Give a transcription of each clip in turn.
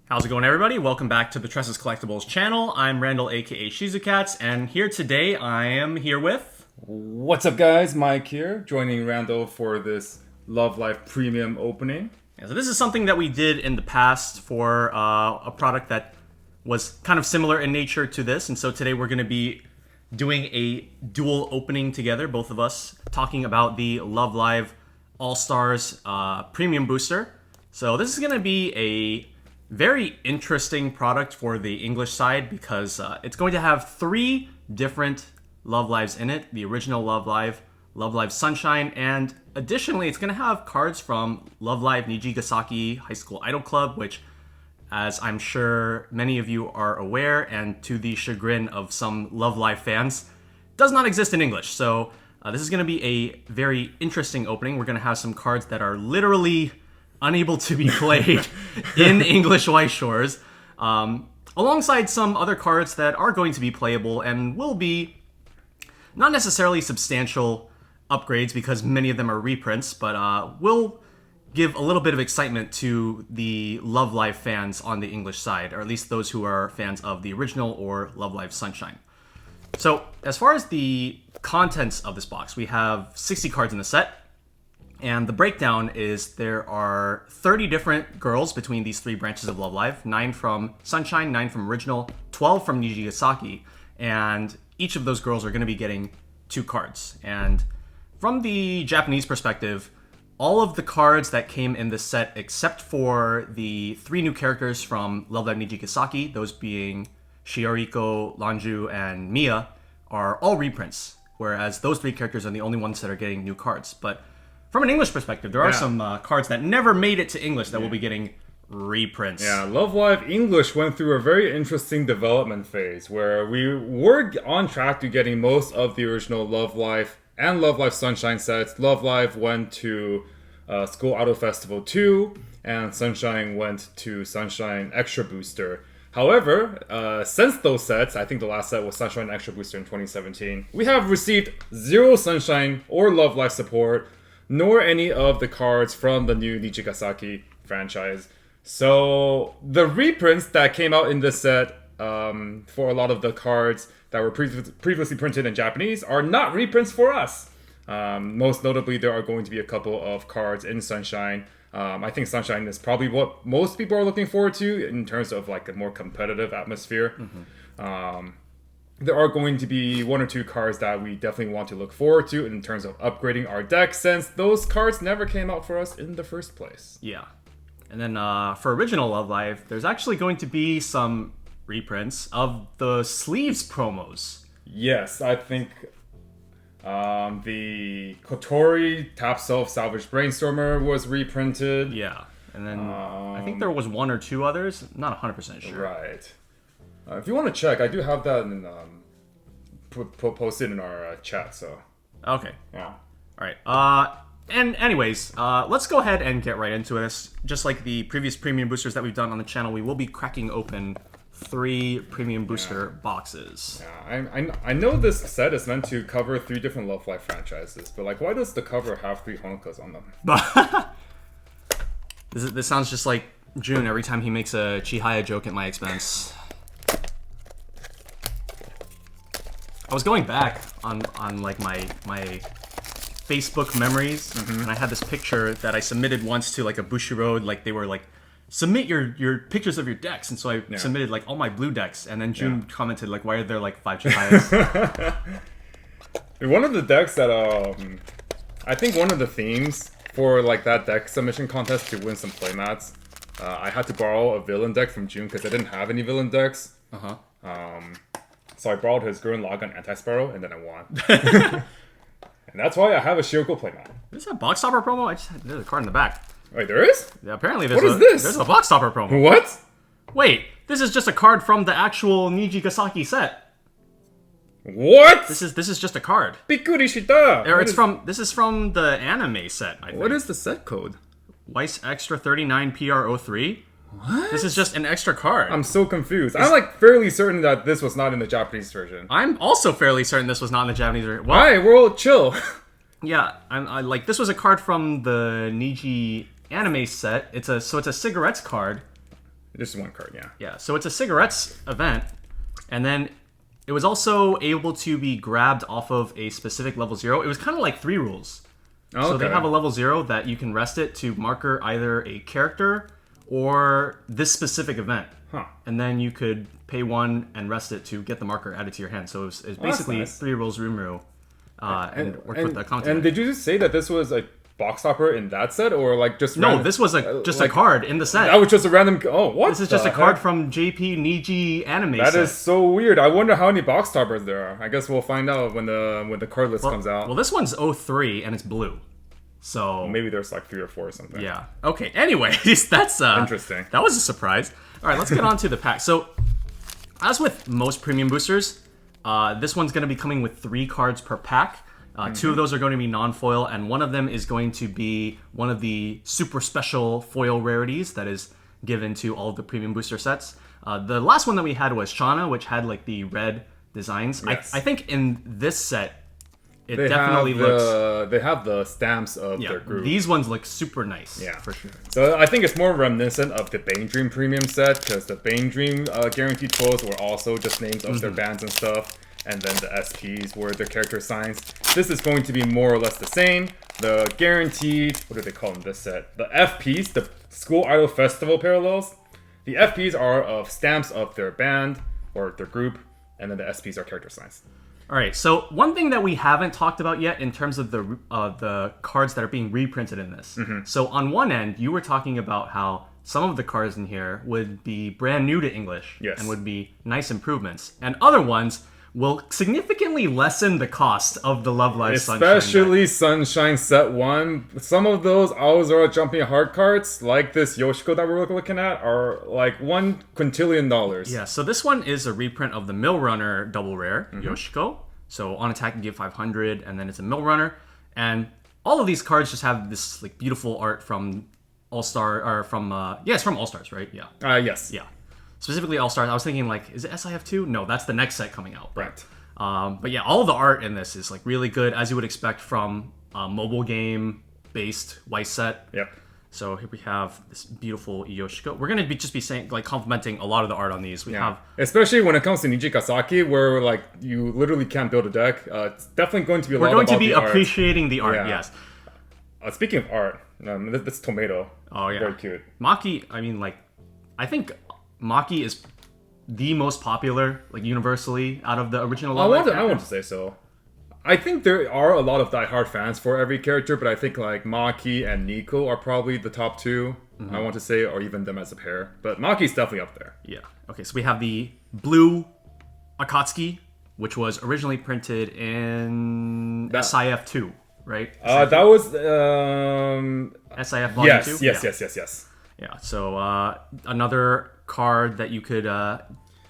How's it going, everybody? Welcome back to the Tressa's Collectibles channel. I'm Randall, aka Shizukats, and here today I am here with... What's up, guys? Mike here, joining Randall for this Love Life Premium opening. Yeah, so this is something that we did in the past for a product that was kind of similar in nature to this, and so today we're going to be doing a dual opening together, both of us, talking about the Love Live All-Stars Premium Booster. So this is going to be a very interesting product for the English side because it's going to have 3 different Love Lives in it. The original Love Live Sunshine, and additionally it's going to have cards from Love Live Nijigasaki High School Idol Club, which, as I'm sure many of you are aware, and to the chagrin of some Love Live fans, does not exist in English. So this is going to be a very interesting opening. We're going to have some cards that are literally unable to be played in English Weiss Schwarz, alongside some other cards that are going to be playable and will be not necessarily substantial upgrades because many of them are reprints, but will give a little bit of excitement to the Love Live fans on the English side, or at least those who are fans of the original or Love Live Sunshine. So as far as the contents of this box, we have 60 cards in the set. And the breakdown is there are 30 different girls between these 3 branches of Love Live, 9 from Sunshine, 9 from Original, 12 from Nijigasaki, and each of those girls are going to be getting 2 cards. And from the Japanese perspective, all of the cards that came in this set, except for the 3 new characters from Love Live Nijigasaki, those being Shioriko, Lanju, and Mia, are all reprints, whereas those 3 characters are the only ones that are getting new cards. But from an English perspective, there are some cards that never made it to English that will be getting reprints. Yeah, Love Live English went through a very interesting development phase where we were on track to getting most of the original Love Live and Love Live Sunshine sets. Love Live went to School Idol Festival 2, and Sunshine went to Sunshine Extra Booster. However, since those sets, I think the last set was Sunshine Extra Booster in 2017, we have received 0 Sunshine or Love Live support, nor any of the cards from the new Nijigasaki franchise. So the reprints that came out in this set for a lot of the cards that were previously printed in Japanese are not reprints for us. Most notably, there are going to be a couple of cards in Sunshine. I think Sunshine is probably what most people are looking forward to in terms of like a more competitive atmosphere. There are going to be 1 or 2 cards that we definitely want to look forward to in terms of upgrading our deck, since those cards never came out for us in the first place. Yeah. And then for original Love Live, there's actually going to be some reprints of the sleeves promos. Yes, I think the Kotori Tap Self Salvage Brainstormer was reprinted. Yeah. And then I think there was 1 or 2 others. Not 100% sure. Right. If you want to check, I do have that in, posted in our chat, so... Okay. Yeah. Alright. And anyways, let's go ahead and get right into this. Just like the previous premium boosters that we've done on the channel, we will be cracking open 3 premium booster boxes. Yeah, I know this set is meant to cover 3 different Love Live franchises, but like, why does the cover have 3 Honkas on them? This sounds just like Jun every time he makes a Chihaya joke at my expense. I was going back on like my Facebook memories, and I had this picture that I submitted once to like a Bushiroad. Like they were like, submit your pictures of your decks, and so I submitted like all my blue decks, and then Jun commented like, why are there like 5 Chihayas? One of the decks that I think one of the themes for like that deck submission contest to win some playmats, I had to borrow a villain deck from Jun because I didn't have any villain decks. So I borrowed his Gurren Lagann Anti-Sparrow, and then I won. And that's why I have a Shiroko playmat. Is this a box topper promo? There's a card in the back. Wait, there is? Yeah, apparently there's a box topper promo. What? Wait, this is just a card from the actual Nijigasaki set. What? This is just a card. Bikuri shita! This is from the anime set, I think. What is the set code? Weiss Extra 39 PR03. What? This is just an extra card. I'm so confused. I'm like fairly certain that this was not in the Japanese version. I'm also fairly certain this was not in the Japanese version. Well, alright, we're all chill. Yeah, I like this was a card from the Niji anime set. It's a cigarettes card. Just one card, yeah. Yeah, so it's a cigarettes event, and then it was also able to be grabbed off of a specific level 0. It was kind of like 3 rules. Oh, so they have a level 0 that you can rest it to marker either a character or this specific event. Huh. And then you could pay 1 and rest it to get the marker added to your hand. So it's basically nice. 3 rules Rimuru and work with the content. And did you just say that this was a box topper in that set, or like just No, this was just a card in the set. That was just a random. Oh, what? This is just a card from JP Niji anime That set. is so weird. I wonder how many box toppers there are. I guess we'll find out when the card list comes out. Well, this one's 03 and it's blue. So maybe there's like 3 or 4 or something. yeah. Okay. Anyways, that's interesting. That was a surprise. All right, let's get on to the pack. So, as with most premium boosters, this one's going to be coming with 3 cards per pack. 2 of those are going to be non-foil, and one of them is going to be one of the super special foil rarities that is given to all of the premium booster sets. The last one that we had was Shauna, which had like the red designs. Yes. I think in this set, it They definitely looks... They have the stamps of Yeah, their group. these ones look super nice. Yeah, for sure. So I think it's more reminiscent of the Bane Dream premium set, because the Bane Dream guaranteed foils were also just names of their bands and stuff, and then the SPs were their character signs. This is going to be more or less the same. The guaranteed, what do they call them this set? The FPs, the School Idol Festival parallels. The FPs are of stamps of their band or their group, and then the SPs are character signs. All right, so one thing that we haven't talked about yet in terms of the cards that are being reprinted in this. So on one end, you were talking about how some of the cards in here would be brand new to English and would be nice improvements, and other ones will significantly lessen the cost of the Love Live Sunshine. Especially Sunshine Set 1. Some of those Aozora Jumping Heart cards, like this Yoshiko that we're looking at, are like $1 quintillion. Yeah, so this one is a reprint of the Mill Runner double rare, Yoshiko. So on attack you give 500, and then it's a Mill Runner. And all of these cards just have this like beautiful art from All-Star, or from, it's from All-Stars, right? Yeah. Yes. Yeah. Specifically All-Stars. I was thinking like, is it SIF2? No, that's the next set coming out. Right. But yeah, all the art in this is like really good, as you would expect from a mobile game based Weiss set. Yep. So here we have this beautiful Yoshiko. We're gonna be saying like complimenting a lot of the art on these. We have, especially when it comes to Nijigasaki, where like you literally can't build a deck. It's definitely going to be. We're going to be appreciating the art. Yes. Speaking of art, this tomato. Oh yeah. Very cute. Maki. I mean, like, I think Maki is the most popular, like universally, out of the original. I want to say so. I think there are a lot of diehard fans for every character, but I think like Maki and Nico are probably the top 2. I want to say, or even them as a pair. But Maki's definitely up there. Yeah. Okay, so we have the blue Akatsuki, which was originally printed in SIF2, right? That was SIF Volume 2? Yes. Yeah, so another card that you could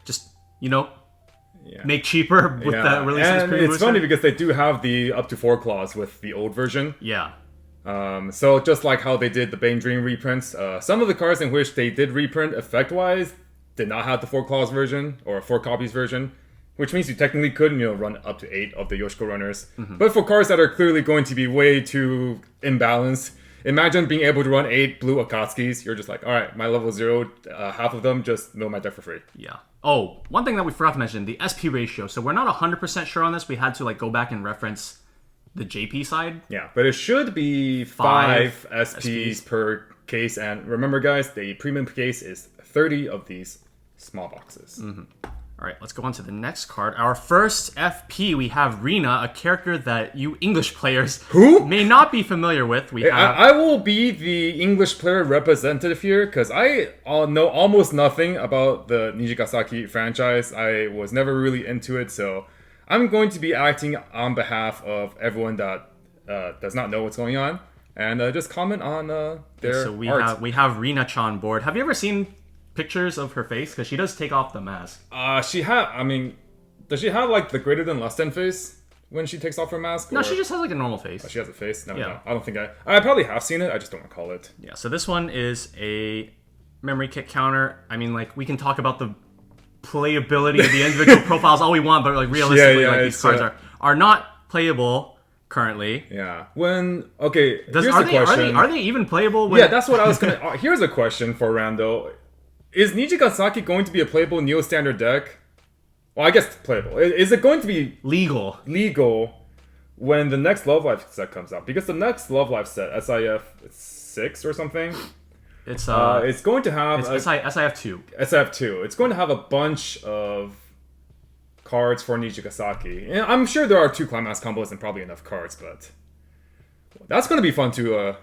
just, make cheaper with the release of this premium it's funny because they do have the up to 4 clause with the old version. Yeah. So just like how they did the Bane Dream reprints, some of the cards in which they did reprint effect-wise did not have the 4 clause version or 4 copies version, which means you technically could, run up to 8 of the Yoshiko runners. But for cards that are clearly going to be way too imbalanced, imagine being able to run 8 blue Akatsukis. You're just like, all right, my level 0, half of them, just mill my deck for free. Yeah. Oh, one thing that we forgot to mention, the SP ratio. So we're not 100% sure on this. We had to go back and reference the JP side. Yeah, but it should be 5 SPs per case. And remember, guys, the premium case is 30 of these small boxes. All right, let's go on to the next card. Our first FP, we have Rina, a character that you English players may not be familiar with. I will be the English player representative here because I know almost nothing about the Nijigasaki franchise. I was never really into it, so I'm going to be acting on behalf of everyone that does not know what's going on and just comment on their art. We have Rina-chan on board. Have you ever seen pictures of her face? Because she does take off the mask. Does she have like the greater than less than face when she takes off her mask? No, she just has like a normal face. Oh, she has a face? No. I don't think I probably have seen it, I just don't recall it. Yeah, so this one is a memory kit counter. I mean, like, we can talk about the playability of the individual profiles all we want, but like realistically, these cards are not playable currently. Yeah. Here's a question. Are they even playable? Yeah, that's what I was gonna. Here's a question for Rando. is Nijigasaki going to be a playable Neo Standard deck? Well, I guess playable. Is it going to be legal when the next Love Life set comes out? Because the next Love Life set, SIF 6 or something, it's going to have SIF 2. SIF 2. It's going to have a bunch of cards for Nijigasaki. And I'm sure there are 2 Climax combos and probably enough cards, but that's going to be fun to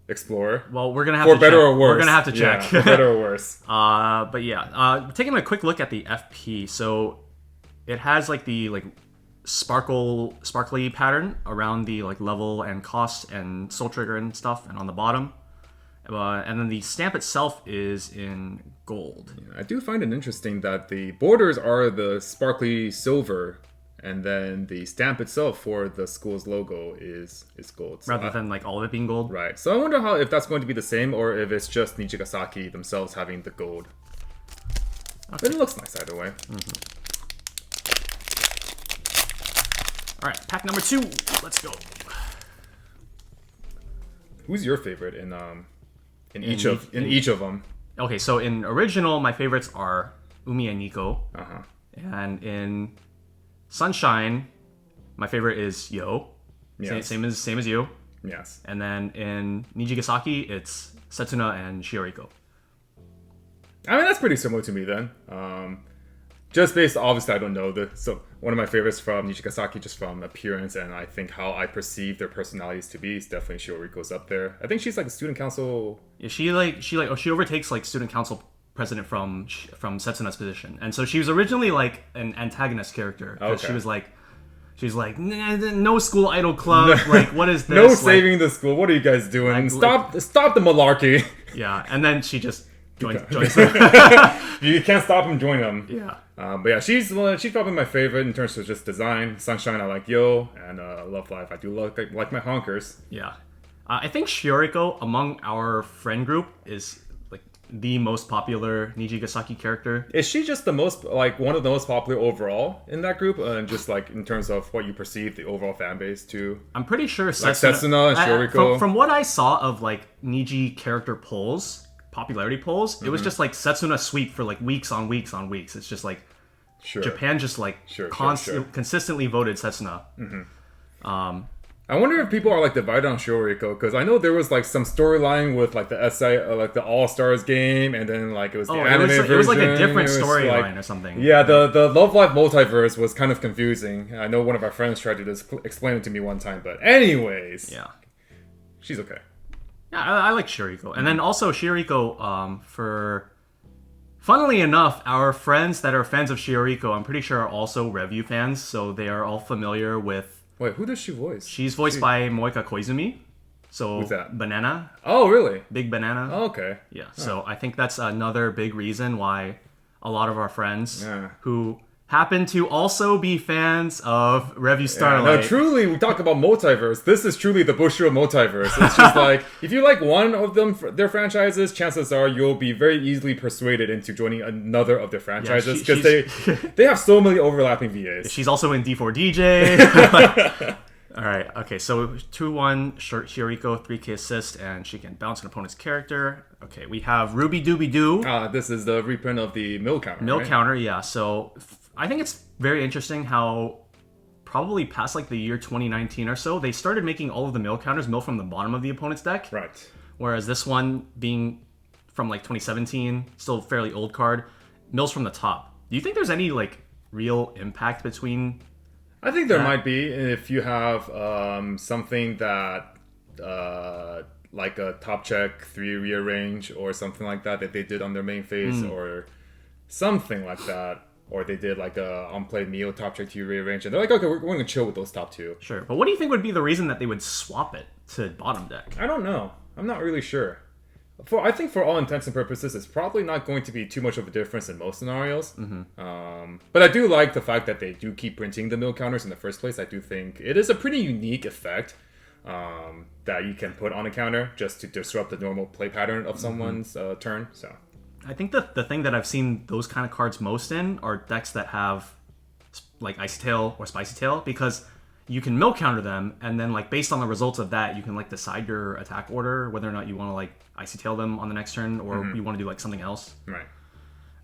explore. Well, we're gonna have for to better check. or worse. We're gonna have to check. Yeah, for better or worse. But yeah, taking a quick look at the FP. So it has like the sparkly pattern around the like level and cost and soul trigger and stuff, and on the bottom. And then the stamp itself is in gold. Yeah, I do find it interesting that the borders are the sparkly silver, and then the stamp itself for the school's logo is gold. So Rather than like all of it being gold. Right. So I wonder if that's going to be the same or if it's just Nijigasaki themselves having the gold. Okay. But it looks nice either way. All right, pack number 2. Let's go. Who's your favorite in each of them? Okay, so in original, my favorites are Umi and Nico. And in Sunshine, my favorite is Yo. Yes. Same as you. Yes. And then in Nijigasaki, it's Setsuna and Shioriko. I mean, that's pretty similar to me then. Just based, obviously, I don't know. So one of my favorites from Nijigasaki, just from appearance and I think how I perceive their personalities to be, is definitely Shioriko's up there. I think she's like a student council. Yeah, she overtakes like student council president from Setsuna's position, and so she was originally like an antagonist character. Okay. She's like, no school idol club. Like, what is this? No saving the school. What are you guys doing? Stop the malarkey. Yeah, and then she just joins them. You can't stop him joining them. Yeah. But yeah, she's probably my favorite in terms of just design. Sunshine, I like Yo, and Love Life, I do like my honkers. Yeah. I think Shioriko, among our friend group, is like the most popular Nijigasaki character. Is she just the most, like, one of the most popular overall in that group? And just, like, in terms of what you perceive the overall fan base to? I'm pretty sure Setsuna and Shioriko. From what I saw of, like, Niji character polls, popularity polls, it was just, like, Setsuna sweep for, like, weeks on weeks on weeks. It's just, like, Japan just, like, consistently voted Setsuna. I wonder if people are like divided on Shioriko, because I know there was like some storyline with like the like the All Stars game, and then like it was the anime version. It was like a different storyline or something. Yeah, the Love Life multiverse was kind of confusing. I know one of our friends tried to just explain it to me one time, but anyways, yeah, she's okay. Yeah, I like Shioriko, and then also Shioriko. Funnily enough, our friends that are fans of Shioriko, I'm pretty sure are also Review fans, so they are all familiar with. Wait, who does she voice? She's voiced by Moeka Koizumi. So who's that? Banana. Oh, really? Big Banana. Oh, okay. Yeah. So I think that's another big reason why a lot of our friends who happen to also be fans of Review Starlight. No, truly, we talk about multiverse. This is truly the Bushido multiverse. It's just like, if you like one of them, their franchises, chances are you'll be very easily persuaded into joining another of their franchises, because they have so many overlapping VAs. She's also in D4DJ. Alright, okay, so 2-1, Shioriko, 3k assist, and she can bounce an opponent's character. Okay, we have Ruby Dooby Doo. This is the reprint of the mill counter, counter, yeah. So I think it's very interesting how probably past like the year 2019 or so, they started making all of the mill counters mill from the bottom of the opponent's deck. Right. Whereas this one, being from like 2017, still a fairly old card, mills from the top. Do you think there's any like real impact between... I think there might be if you have something that like a top check 3 rearrange or something like that they did on their main phase or something like that, or they did like a on play Mio top check 2 rearrange, and they're like, okay, we're going to chill with those top 2. Sure, but what do you think would be the reason that they would swap it to bottom deck? I don't know. I'm not really sure. I think for all intents and purposes, it's probably not going to be too much of a difference in most scenarios. But I do like the fact that they do keep printing the mill counters in the first place. I do think it is a pretty unique effect that you can put on a counter just to disrupt the normal play pattern of someone's turn. So I think the thing that I've seen those kind of cards most in are decks that have like Icy Tail or Spicy Tail, because you can mill counter them, and then like based on the results of that, you can like decide your attack order, whether or not you want to like Icy Tail them on the next turn, or you want to do like something else. Right.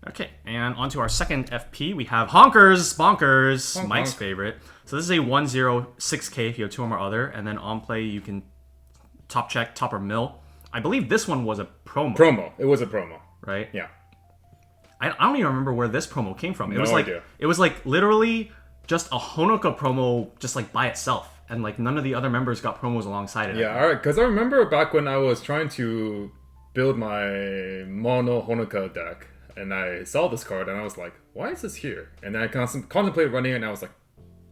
Okay, and onto our second FP, we have Honkers Bonkers, Honk, Mike's honk. favorite. So this is a 106k if you have 2 or more other, and then on play you can top check, top or mill. I believe this one was a promo. Promo. It was a promo. Right? Yeah. I don't even remember where this promo came from. It No was like idea. it was like literally just a Honoka promo, just like by itself, and like none of the other members got promos alongside it. Yeah, alright, because I remember back when I was trying to build my Mono Honoka deck, and I saw this card, and I was like, why is this here? And then I contemplated running it, and I was like,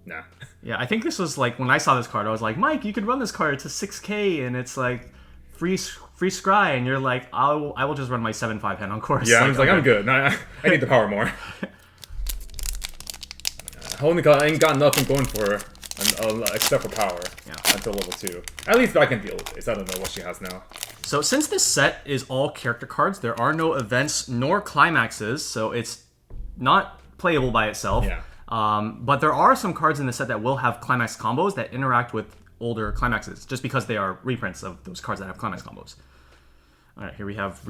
nah. Yeah, I think this was like when I saw this card, I was like, Mike, you could run this card to 6k, and it's like free scry, and you're like, I will just run my 7/5 hand on course. Yeah, I was like, okay. I'm good. No, I need the power more. Honoka ain't got nothing going for her except for power. Yeah. Until level 2. At least back in the old days. I don't know what she has now. So since this set is all character cards, there are no events nor climaxes, so it's not playable by itself. Yeah. But there are some cards in the set that will have climax combos that interact with older climaxes, just because they are reprints of those cards that have climax combos. All right, here we have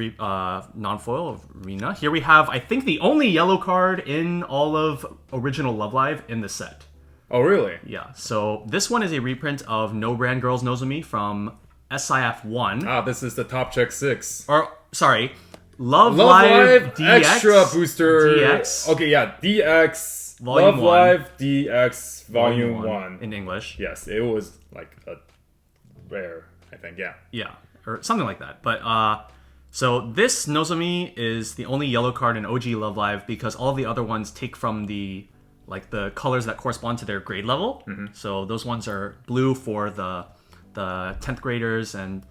non-foil of Rina. Here we have, I think, the only yellow card in all of original Love Live in the set. Oh, really? Yeah, so this one is a reprint of No Brand Girls Nozomi from SIF 1. Ah, this is the Top Check 6. Or, sorry, Love Live Live DX. Extra Booster. DX. Okay, yeah, DX. Volume Love 1. Live DX Volume 1. in English. Yes, it was like a rare, I think, yeah. Yeah, or something like that. But so this Nozomi is the only yellow card in OG Love Live because all the other ones take from the colors that correspond to their grade level. So those ones are blue for the 10th graders and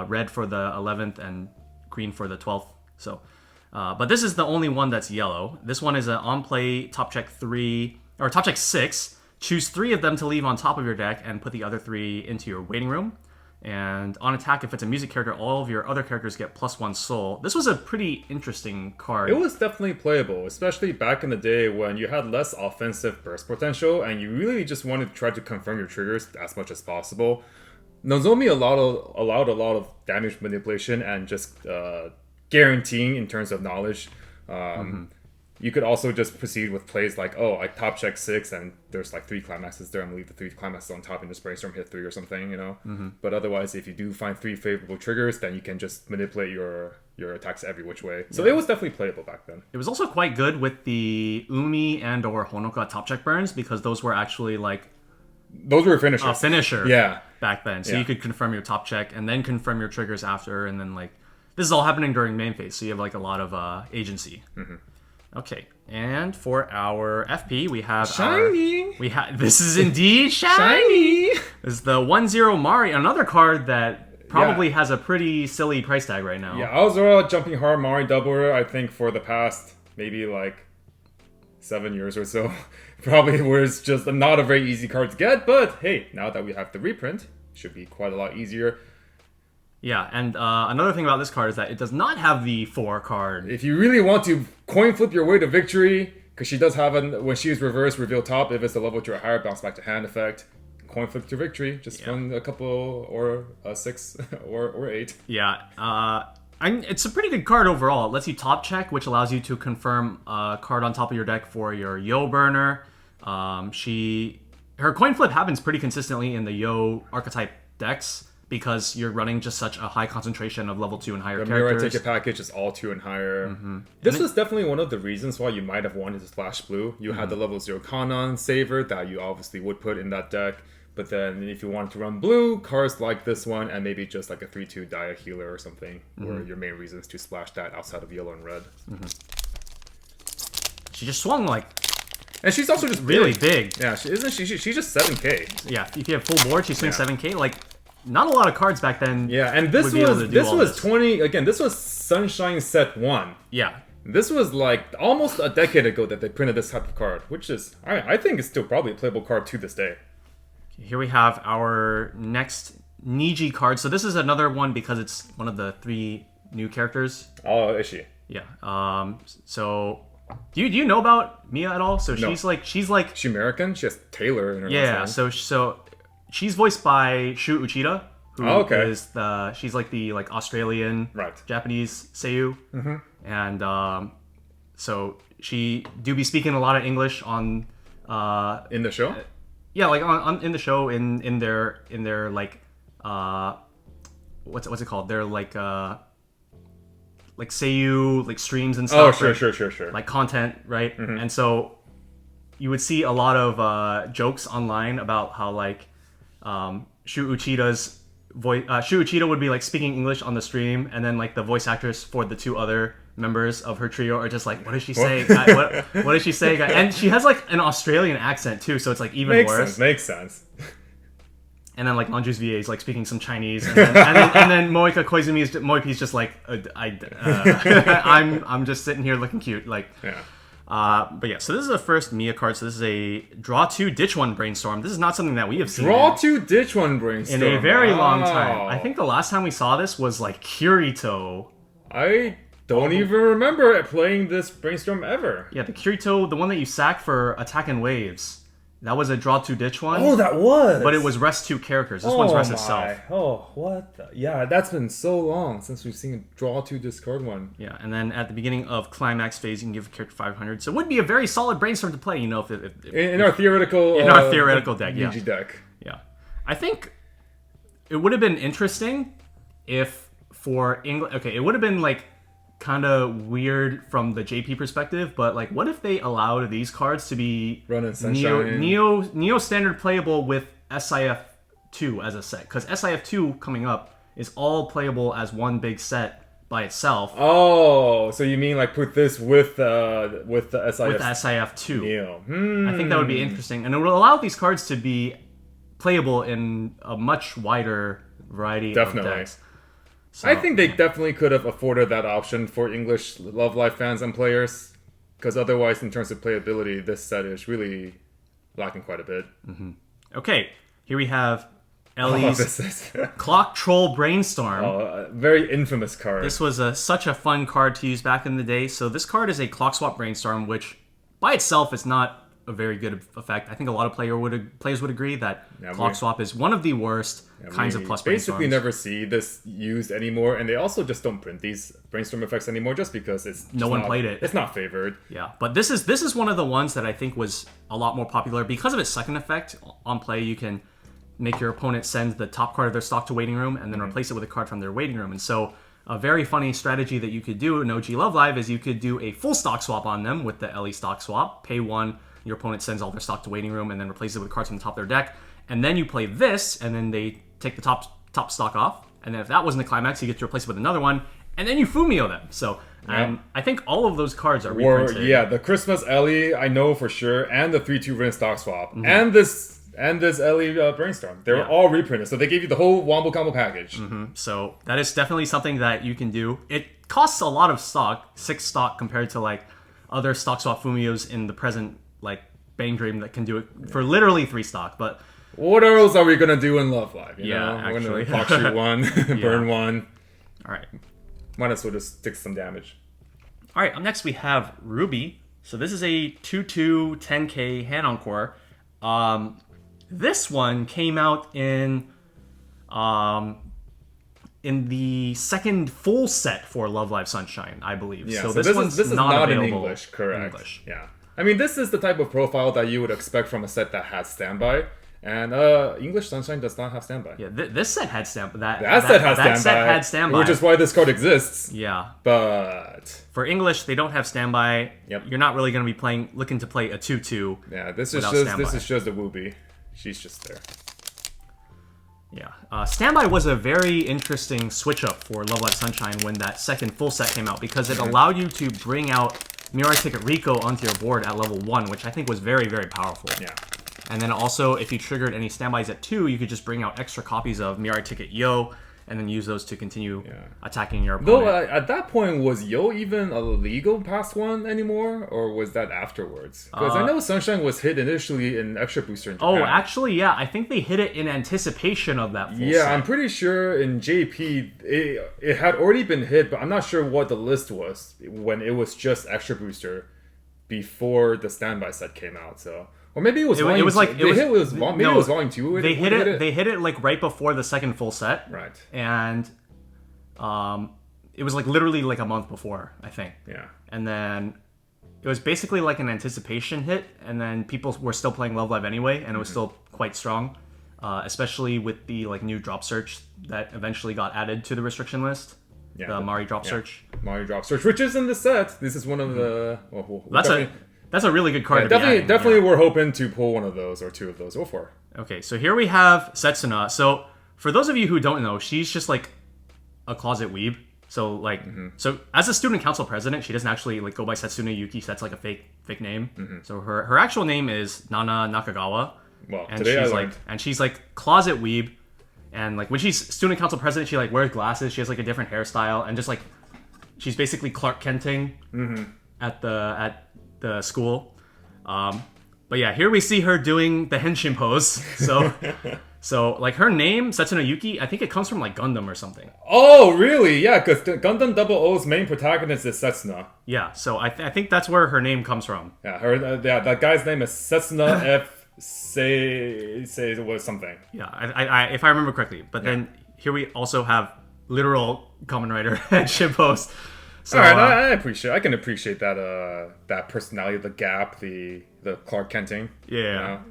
red for the 11th and green for the 12th. So, but this is the only one that's yellow. This one is an on-play top check 3 or top check 6. Choose 3 of them to leave on top of your deck and put the other 3 into your waiting room. And on attack, if it's a music character, all of your other characters get +1 soul. This was a pretty interesting card. It was definitely playable, especially back in the day when you had less offensive burst potential and you really just wanted to try to confirm your triggers as much as possible. Nozomi allowed a lot of damage manipulation and just guaranteeing in terms of knowledge. You could also just proceed with plays like, oh, I top check 6 and there's like 3 climaxes there. I'm gonna leave the 3 climaxes on top and just brainstorm hit 3 or something, you know? But otherwise, if you do find 3 favorable triggers, then you can just manipulate your attacks every which way. So it was definitely playable back then. It was also quite good with the Umi and or Honoka top check burns because those were actually like Those were finishers. a finisher Yeah. back then. So Yeah. you could confirm your top check and then confirm your triggers after, and then like this is all happening during main phase, so you have like a lot of agency. Okay, and for our FP we have Shiny! this is indeed shiny. This is the 1-0 Mari, another card that probably has a pretty silly price tag right now. Yeah, I was jumping hard Mari doubler, I think, for the past maybe like 7 years or so. Probably was just not a very easy card to get, but hey, now that we have the reprint, should be quite a lot easier. Yeah, and another thing about this card is that it does not have the 4 card. If you really want to coin flip your way to victory, because she does have when she is reversed, reveal top, if it's a level 2 or higher, bounce back to hand effect. Coin flip to victory, just run a couple or 6 or 8. Yeah, it's a pretty good card overall. It lets you top check, which allows you to confirm a card on top of your deck for your Yo burner. Her coin flip happens pretty consistently in the Yo archetype decks because you're running just such a high concentration of level 2 and higher The Mirror characters. Ticket package is all 2 and higher. This was definitely one of the reasons why you might have wanted to splash blue. You had the level 0 Kanon Saver that you obviously would put in that deck. But then if you wanted to run blue, cards like this one and maybe just like a 3-2 Dia Healer or something were your main reasons to splash that outside of yellow and red. She just swung like And she's also just really big. Yeah, she's just 7k. Yeah, if you have full board, she swings Yeah. 7k. Like, not a lot of cards back then. Yeah, and this would be able to do all this. 20 again. This was Sunshine Set 1. Yeah. This was like almost a decade ago that they printed this type of card, which is I think it's still probably a playable card to this day. Here we have our next Niji card. So this is another one because it's one of the 3 new characters. Oh, is she? Yeah. So do you know about Mia at all? So No. she's like Is she American? She has Taylor in her last name. so she's voiced by Shu Uchida, who Oh, okay. is she's like the Australian Right. Japanese seiyuu. And So she do be speaking a lot of English on In the show? yeah, like on in the show in their like what's it called? They're like Seiyu like streams and Oh, stuff. sure. Like content, right? And so you would see a lot of jokes online about how like Shu Uchida's voice. Shu Uchida would be like speaking English on the stream, and then like the voice actress for the two other members of her trio are just like, "What does she say? What does she say?" And she has like an Australian accent too, so it's like even worse. Makes sense. And then like Manju's VA is like speaking some Chinese, and then Moika Moipi's just like, I'm just sitting here looking cute, like. Yeah. But yeah, so this is the first Mia card. So this is a draw 2, ditch 1 brainstorm. This is not something that we have seen Draw 2, ditch 1 brainstorm. in a very long time. I think the last time we saw this was like Kirito. I don't even remember playing this brainstorm ever. Yeah, the Kirito, the one that you sack for Attack and Waves. That was a draw 2, ditch 1. Oh, that was. But it was rest 2 characters. This one's rest itself. Oh, what? Yeah, that's been so long since we've seen draw 2, discard 1. Yeah, and then at the beginning of climax phase, you can give a character 500. So it would be a very solid brainstorm to play, you know, if In our theoretical deck, yeah. Niji deck. Yeah. I think it would have been interesting if for English... Okay, it would have been, like, kind of weird from the JP perspective, but, like, what if they allowed these cards to be Run and Sunshine. Neo standard playable with SIF2 as a set? Because SIF2 coming up is all playable as one big set by itself. Oh, so you mean like put this with the SIF? With the SIF2. Neo. I think that would be interesting. And it would allow these cards to be playable in a much wider variety of decks. So, I think they definitely could have afforded that option for English Love Live fans and players, because otherwise, in terms of playability, this set is really lacking quite a bit. Mm-hmm. Okay, here we have Ellie's this is Clock Troll Brainstorm. a very infamous card. This was such a fun card to use back in the day. So this card is a Clock Swap Brainstorm, which by itself is not a very good effect. I think a lot of players would agree that Clock Swap is one of the worst kinds of plus brainstorms. Basically never see this used anymore, and they also just don't print these brainstorm effects anymore just because no one played it. It's not favored. Yeah, but this is one of the ones that I think was a lot more popular because of its second effect. On play, you can make your opponent send the top card of their stock to waiting room and then replace it with a card from their waiting room. And so a very funny strategy that you could do in OG Love Live is you could do a full stock swap on them with the Ellie stock swap. Pay 1, your opponent sends all their stock to waiting room and then replaces it with cards from the top of their deck. And then you play this, and then they take the top stock off. And then if that wasn't the climax, you get to replace it with another one. And then you Fumio them. So I think all of those cards are reprinted. Yeah, the Christmas Ellie, I know for sure, and the 3/2 Rin stock swap. And this Ellie brainstorm. They're all reprinted. So they gave you the whole Wombo Combo package. So that is definitely something that you can do. It costs a lot of stock, 6 stock, compared to like other stock swap Fumios in the present like Bang Dream that can do it for literally 3 stock. But what else are we gonna do in Love Live? You know? Actually. We're gonna Fox shoot 1, burn 1. All right. Might as well just stick some damage. All right. Up next we have Ruby. So this is a 2/2 10k hand encore. This one came out in the second full set for Love Live Sunshine, I believe. Yeah, so this one's is not in available English, correct? In English. Yeah. I mean, this is the type of profile that you would expect from a set that has standby. And English Sunshine does not have standby. Yeah, this set had standby. That set had standby. Which is why this card exists. Yeah. But for English, they don't have standby. Yep. You're not really going to be looking to play a 2/2. Yeah, this is just a Wooby. She's just there. Yeah. Standby was a very interesting switch up for Love Live Sunshine when that second full set came out because it allowed you to bring out Mirai Ticket Rico onto your board at level 1, which I think was very, very powerful. Yeah. And then also, if you triggered any standbys at 2, you could just bring out extra copies of Mirai Ticket Yo, and then use those to continue attacking your opponent. Though, at that point, was Yo even illegal past 1 anymore? Or was that afterwards? Because I know Sunshine was hit initially in Extra Booster in Japan. Oh, actually, yeah. I think they hit it in anticipation of that full set. Yeah, I'm pretty sure in JP, it had already been hit, but I'm not sure what the list was when it was just Extra Booster before the standby set came out, so... Or maybe it was volume 2. It was volume 2. They hit it. They hit it like right before the second full set. Right. And it was like literally like a month before, I think. Yeah. And then it was basically like an anticipation hit, and then people were still playing Love Live anyway, and it was still quite strong, especially with the like new drop search that eventually got added to the restriction list. Yeah, the Mari drop search. Mari drop search, which is in the set. This is one of the. That's a really good card. Yeah, definitely, we're hoping to pull one of those or two of those. Go for it. Okay, so here we have Setsuna. So for those of you who don't know, she's just like a closet weeb. So like, so as a student council president, she doesn't actually like go by Setsuna Yuki. So that's like a fake name. So her actual name is Nana Nakagawa. Well, and today she's like closet weeb, and like when she's student council president, she like wears glasses. She has like a different hairstyle, and just like she's basically Clark Kenting at the school. But yeah, here we see her doing the henshin pose. So like her name, Setsuna Yuki, I think it comes from like Gundam or something. Oh, really? Yeah, because Gundam 00's main protagonist is Setsuna. Yeah, so I think that's where her name comes from. Yeah, that guy's name is Setsuna F. Say it was something. Yeah, I if I remember correctly. But then here we also have literal Kamen Rider henshin pose. So, all right, I can appreciate that personality, the gap, the Clark Kenting. Yeah, you know?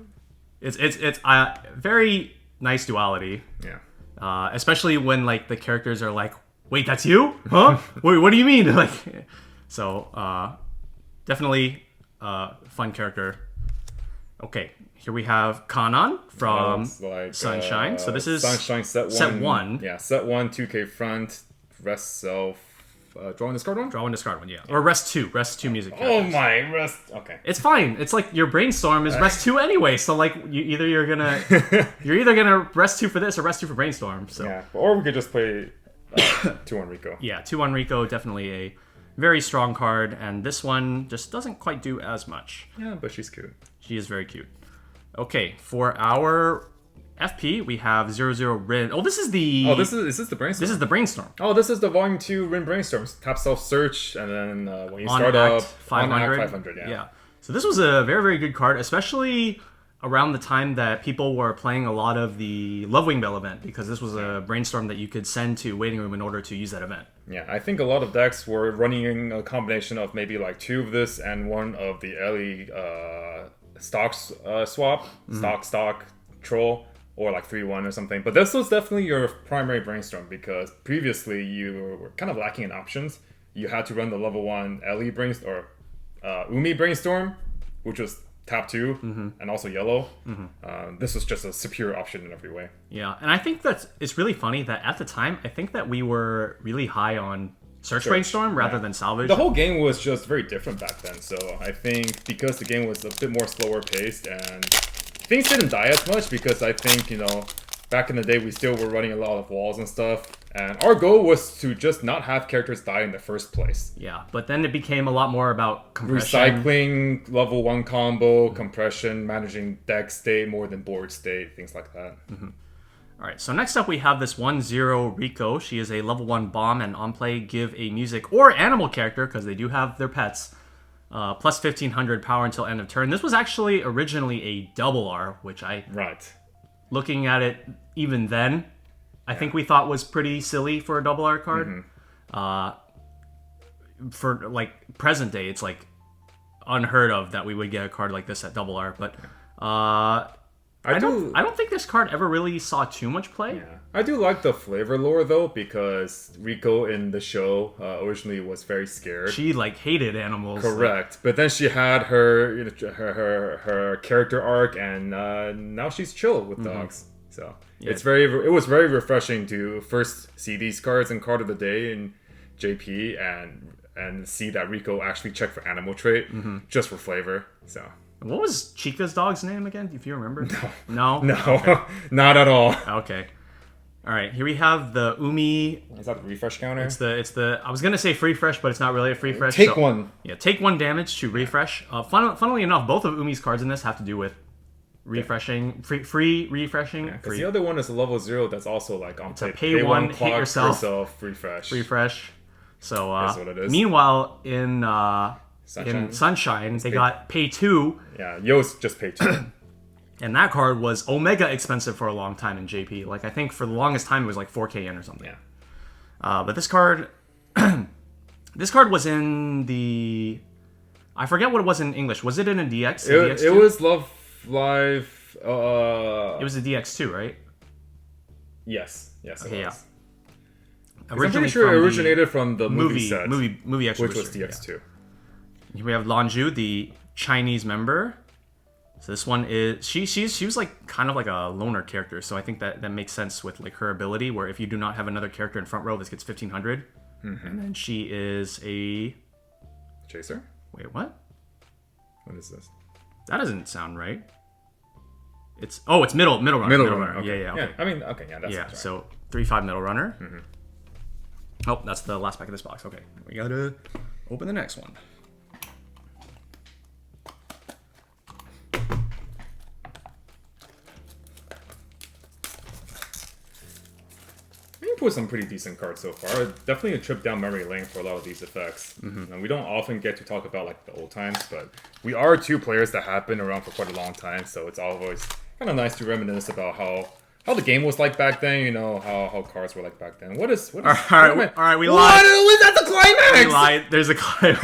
It's very nice duality. Yeah, especially when like the characters are like, wait, that's you? Huh? Wait, what do you mean? Like, so definitely fun character. Okay, here we have Kanan from Sunshine. So this is Sunshine set one. Yeah, set one, 2K front, rest self. Draw and discard one? Draw and discard one, yeah. Or rest two music characters. Oh my, rest. Okay. It's fine. It's like your brainstorm is rest two anyway. So like you're either gonna rest two for this or rest two for brainstorm. So yeah, or we could just play 2-1 Rico. Yeah, 2-1 Rico, definitely a very strong card, and this one just doesn't quite do as much. Yeah, but she's cute. She is very cute. Okay, for our FP, we have 00 Rin. Oh, this is the... Oh, is this the Brainstorm? This is the Brainstorm. Oh, this is the Volume 2 Rin Brainstorms. Tap self-search, and then when you on start act up... 500. On act 500, Yeah. So this was a very, very good card, especially around the time that people were playing a lot of the Love Wing Bell event, because this was a Brainstorm that you could send to Waiting Room in order to use that event. Yeah, I think a lot of decks were running a combination of maybe like two of this and one of the Ellie stocks swap, stock troll, or like 3-1 or something. But this was definitely your primary Brainstorm, because previously you were kind of lacking in options. You had to run the level 1 Ellie Brainstorm, Umi Brainstorm, which was tap 2 and also yellow. This was just a superior option in every way. Yeah, and I think that it's really funny that at the time, I think that we were really high on Search Brainstorm rather than Salvage. The whole game was just very different back then, so I think because the game was a bit more slower paced and things didn't die as much, because I think, you know, back in the day we still were running a lot of walls and stuff, and our goal was to just not have characters die in the first place. Yeah, but then it became a lot more about compression. Recycling, level 1 combo, compression, managing deck state more than board state, things like that. Alright, so next up we have this 1-0 Rico. She is a level 1 bomb, and on play give a music or animal character, because they do have their pets, plus 1500 power until end of turn. This was actually originally a double R, which looking at it even then, I think we thought was pretty silly for a double R card. For like present day, it's like unheard of that we would get a card like this at double R. But I don't think this card ever really saw too much play. Yeah. I do like the flavor lore though, because Rico in the show originally was very scared. She like hated animals. Correct, but then she had her her character arc, and now she's chill with dogs. So yeah. It was very refreshing to first see these cards in Card of the Day in JP and see that Rico actually checked for animal trait just for flavor. So. What was Chica's dog's name again, if you remember? No? No? Okay. Not at all. Okay. Alright, here we have the Umi... Is that the refresh counter? It's the I was going to say free fresh, but it's not really a free fresh. Take one. Yeah, take 1 damage to refresh. Funnily enough, both of Umi's cards in this have to do with refreshing, free refreshing. Because the other one is a level 0 that's also like on play. It's a pay one hit yourself, refresh. Refresh. So, that's what it is. Meanwhile, in Sunshine, they got pay 2. Yeah, Yo's just pay 2. And that card was omega expensive for a long time in JP. Like, I think for the longest time it was like 4k yen or something. Yeah. But this card... this card was in the I forget what it was in English. Was it in a DX? It was Love Live. It was a DX too, right? Yes, it Okay, was. yeah. I'm pretty sure it originated from the movie set, movie extra, which was DX2. Here we have Lanju, the Chinese member. So this one is she was like kind of like a loner character, so I think that makes sense with like her ability, where if you do not have another character in front row, this gets 1500. And then she is a chaser. Wait, what? What is this? That doesn't sound right. It's middle runner. Middle runner. Okay. Yeah. Okay. I mean, okay, yeah, that's yeah. Right. So 3/5 middle runner. Oh, that's the last pack of this box. Okay, we gotta open the next one. We put some pretty decent cards so far. Definitely a trip down memory lane for a lot of these effects. And we don't often get to talk about like the old times, but we are two players that have been around for quite a long time, so it's always kind of nice to reminisce about how the game was like back then. You know how cards were like back then. What is? All right, we lied. What was that? The climax? We lied. There's a climax.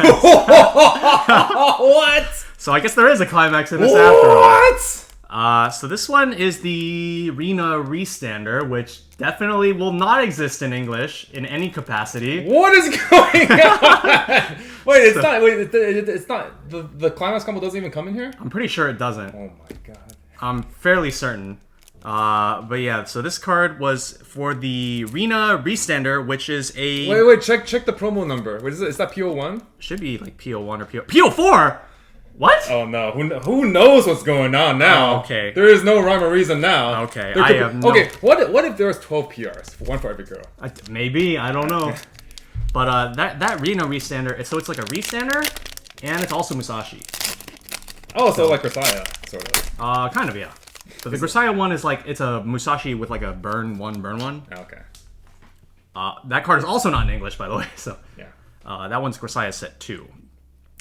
What? So I guess there is a climax in this after all. What? So this one is the Rena Restander, which definitely will not exist in English in any capacity. What is going on? Wait, it's not. Wait, it's not. The climax combo doesn't even come in here. I'm pretty sure it doesn't. Oh my god. I'm fairly certain. But yeah, so this card was for the Rena Restander, which is a... Wait, check the promo number. What is it? Is that PO1? Should be like PO1 or PO4? What? Oh no, who knows what's going on now? Oh, okay. There is no rhyme or reason now. Okay, I have no... Okay, what if there was 12 PRs? One for every girl. Maybe, I don't know. But that Rena Restander, so it's like a Restander, and it's also Musashi. Oh, so like Rhodesia, sort of. Kind of, yeah. So the Rhodesia one is like, it's a Musashi with like a burn one. Okay. That card is also not in English, by the way, so... Yeah. That one's Rhodesia set 2.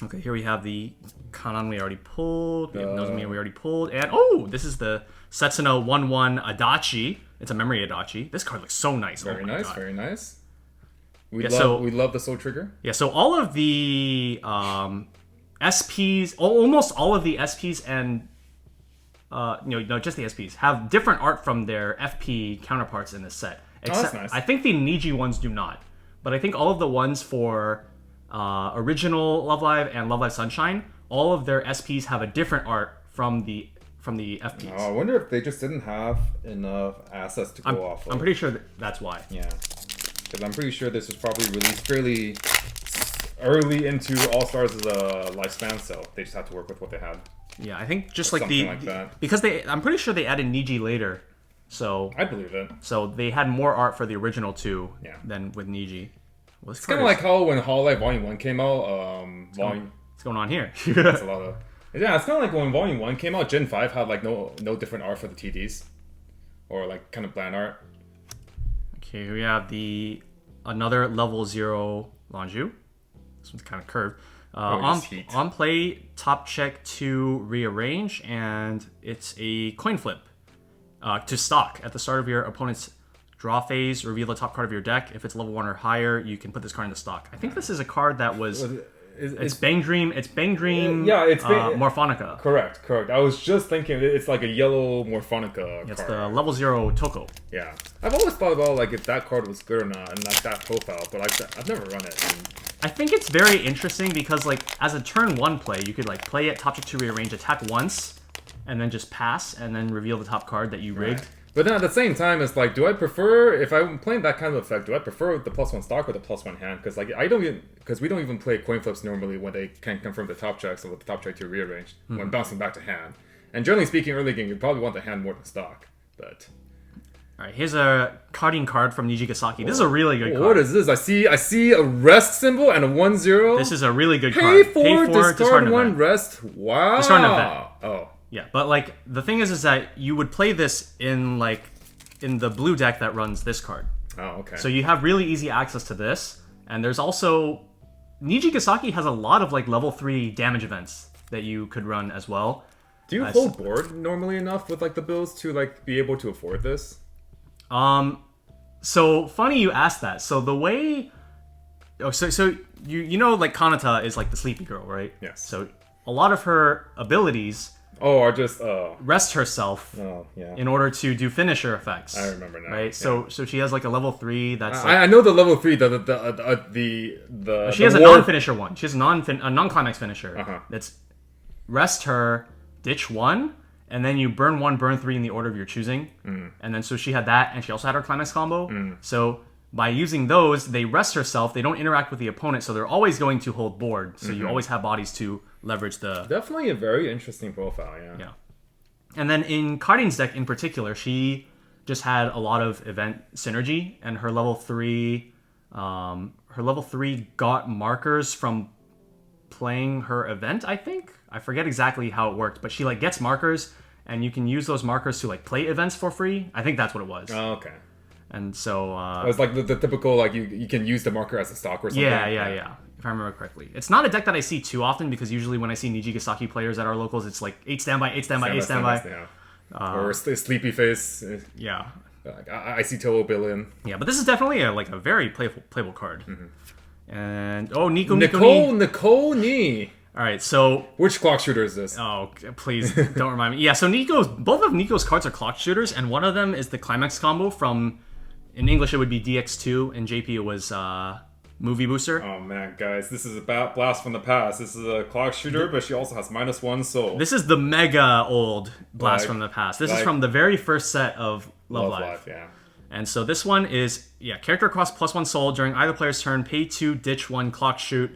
Okay, here we have the Kanan we already pulled, we have Nozomi we already pulled, and this is the Setsuno 1/1 Adachi. It's a memory Adachi. This card looks so nice. Very nice, God. very nice. We Yeah, love the Soul Trigger. Yeah, so all of the SPs, almost all of the SPs and just the SPs have different art from their FP counterparts in this set. Except, that's nice. I think the Niji ones do not, but I think all of the ones for original Love Live and Love Live Sunshine, all of their SPs have a different art from the FPs. Oh, I wonder if they just didn't have enough assets to go off of. I'm pretty sure that's why. Yeah, because I'm pretty sure this was probably released fairly early into All Stars' lifespan, so they just had to work with what they had. Yeah, I think just Or like something like that. because I'm pretty sure they added Niji later, so I believe it. So they had more art for the original 2 Yeah. than with Niji. It's kind of like how when Hololive Volume 1 came out, What's going on here? That's a lot of... Yeah, it's kind of like when Volume 1 came out, Gen 5 had like no different art for the TDs. Or like kind of bland art. Okay, here we have another level 0 Lanju. This one's kind of curved. On play, top check to rearrange, and it's a coin flip to stock. At the start of your opponent's draw phase, reveal the top card of your deck. If it's level 1 or higher, you can put this card into stock. I think this is a card that was... It's Bang Dream. It's Bang Dream. Yeah, it's Morphonica. Correct. I was just thinking it's like a yellow Morphonica It's card. the level 0 Toko. Yeah, I've always thought about like if that card was good or not, and like that profile, but I've never run it. I think it's very interesting because like as a turn 1 play, you could like play it, top check to rearrange, attack once, and then just pass, and then reveal the top card that you rigged. Right. But then at the same time, it's like, do I prefer, if I'm playing that kind of effect, do I prefer the +1 stock or the +1 hand? Because like we don't even play coin flips normally when they can confirm the top checks or with the top check to rearrange when bouncing back to hand. And generally speaking, early game, you probably want the hand more than stock. But all right, here's a carding card from Nijigasaki. This is a really good card. What is this? I see a rest symbol and a 1/0. This is a really good Pay card. for discard 1 rest. Wow. Discard an event. Oh. Yeah, but like the thing is that you would play this in the blue deck that runs this card. Oh, okay. So you have really easy access to this, and there's also Nijigasaki has a lot of like level 3 damage events that you could run as well. Do you hold board normally enough with like the bills to like be able to afford this? So funny you asked that. So the way Oh, so you know, like Kanata is like the sleepy girl, right? Yes. So a lot of her abilities are just rest herself in order to do finisher effects. I remember now. Right. So she has like a level 3. That's I know the level 3. The she has a non-finisher one. She has a non-climax finisher. That's rest her, ditch 1, and then you burn 1, burn 3 in the order of your choosing. And then so she had that, and she also had her climax combo. So by using those, they rest herself. They don't interact with the opponent, so they're always going to hold board. So you always have bodies to leverage the... Definitely a very interesting profile, Yeah. And then in Cardin's deck in particular, she just had a lot of event synergy, and her level 3 got markers from playing her event, I think. I forget exactly how it worked, but she like gets markers, and you can use those markers to like play events for free. I think that's what it was. Oh, okay. And so it's like the typical like you can use the marker as a stock or something. Yeah. If I remember correctly, it's not a deck that I see too often because usually when I see Nijigasaki players at our locals, it's like 8 standby, 8 standby, 8 standby. Or sleepy face. Yeah. Like I see Total Billion. Yeah, but this is definitely a very playable card. And Nico Ni. All right, so which clock shooter is this? Oh, please don't remind me. Yeah, so both of Nico's cards are clock shooters, and one of them is the climax combo from, in English it would be DX2, and JP it was Movie Booster. Oh man, guys, this is a blast from the past. This is a clock shooter, but she also has -1 soul. This is the mega old blast from the past. This is from the very first set of Love Life. Yeah. And so this one is, character cost +1 soul during either player's turn, pay 2, ditch 1, clock shoot.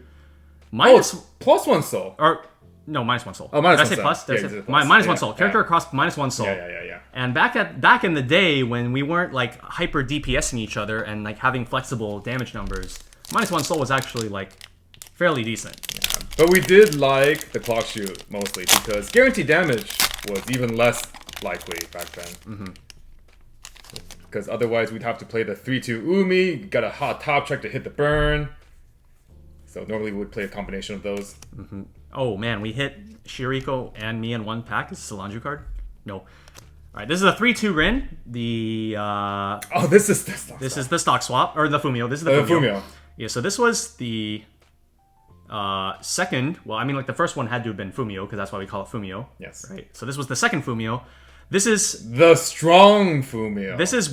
+1 soul. Or no, -1 soul. Oh, -1 Did I say soul. plus? Plus. -1 soul. Character cost -1 soul. Yeah. And back in the day when we weren't like hyper DPSing each other and like having flexible damage numbers, -1 soul was actually like fairly decent. Yeah. But we did like the clock shoot mostly because guaranteed damage was even less likely back then. Because otherwise we'd have to play the 3-2 Umi, got a hot top check to hit the burn. So normally we would play a combination of those. Oh man, we hit Shiriko and me in one pack. Is this a Solanju card? No. Alright, this is a 3-2 Rin. This is the stock This is the stock swap, or the Fumio. This is the Fumio. Yeah, so this was the second, well, I mean like the first one had to have been Fumio, because that's why we call it Fumio. Yes. Right. So this was the second Fumio. This is the strong Fumio. This is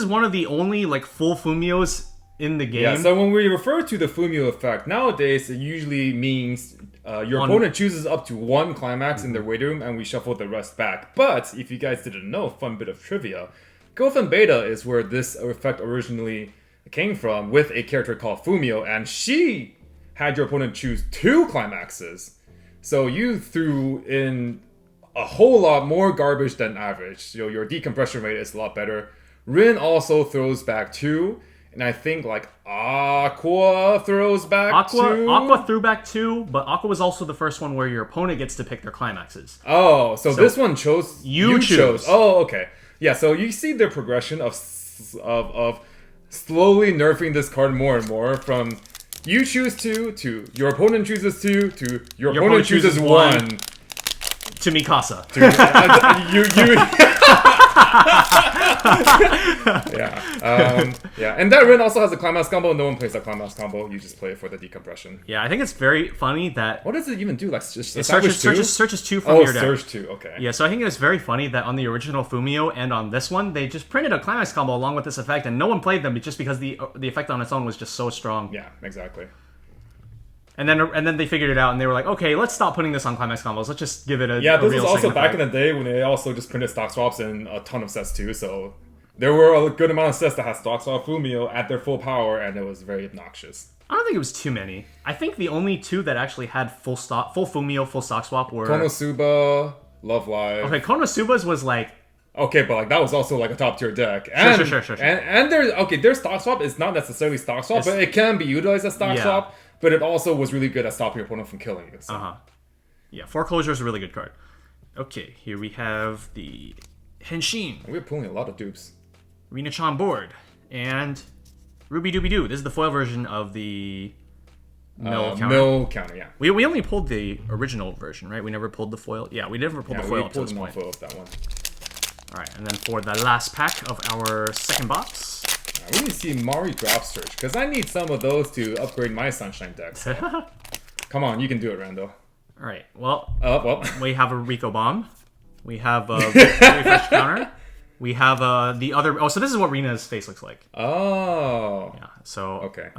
one of the only like full Fumios in the game. Yeah, so when we refer to the Fumio effect, nowadays it usually means your opponent chooses up to 1 climax in their waiting room and we shuffle the rest back. But if you guys didn't know, fun bit of trivia, Gotham Beta is where this effect originally came from with a character called Fumio, and she had your opponent choose 2 climaxes. So you threw in a whole lot more garbage than average. So your decompression rate is a lot better. Rin also throws back 2. And I think like Aqua throws back 2. Aqua threw back 2, but Aqua was also the first one where your opponent gets to pick their climaxes. Oh, so this one chose you chose. Oh, okay. Yeah, so you see the progression of slowly nerfing this card more and more from you choose 2 to your opponent chooses 2 to your opponent chooses 1 to Mikasa. Yeah, and that Rin also has a climax combo. No one plays that climax combo. You just play it for the decompression. Yeah, I think it's very funny that... What does it even do? Like, just it searches 2 from your deck. Search 2, okay. Yeah, so I think it's very funny that on the original Fumio and on this one, they just printed a climax combo along with this effect, and no one played them just because the effect on its own was just so strong. Yeah, exactly. And then they figured it out, and they were like, okay, let's stop putting this on climax combos. Let's just give it a this was also back in the day when they also just printed stock swaps in a ton of sets too. So there were a good amount of sets that had stock swap Fumio at their full power, and it was very obnoxious. I don't think it was too many. I think the only 2 that actually had full Fumio, full stock swap were Konosuba, Love Live. Okay, Konosuba's was like... Okay, but like that was also like a top tier deck. And, sure. And their stock swap is not necessarily stock swap, but it can be utilized as stock swap. But it also was really good at stopping your opponent from killing you. So. Yeah, Foreclosure is a really good card. Okay, here we have the Henshin. We're pulling a lot of dupes. Rina-chan board. And Ruby Dooby Doo. This is the foil version of the mill counter. Mill counter, yeah. We only pulled the original version, right? We never pulled the foil. Yeah, we never pulled the foil up to this point. Foil of that one. Alright, and then for the last pack of our second box. I really see Mari Drop Search, because I need some of those to upgrade my Sunshine deck. So. Come on, you can do it, Randall. Alright, well, well. we have a Rico Bomb. We have a refresh counter. We have the other... Oh, so this is what Rina's face looks like. Oh. Yeah, so... Okay.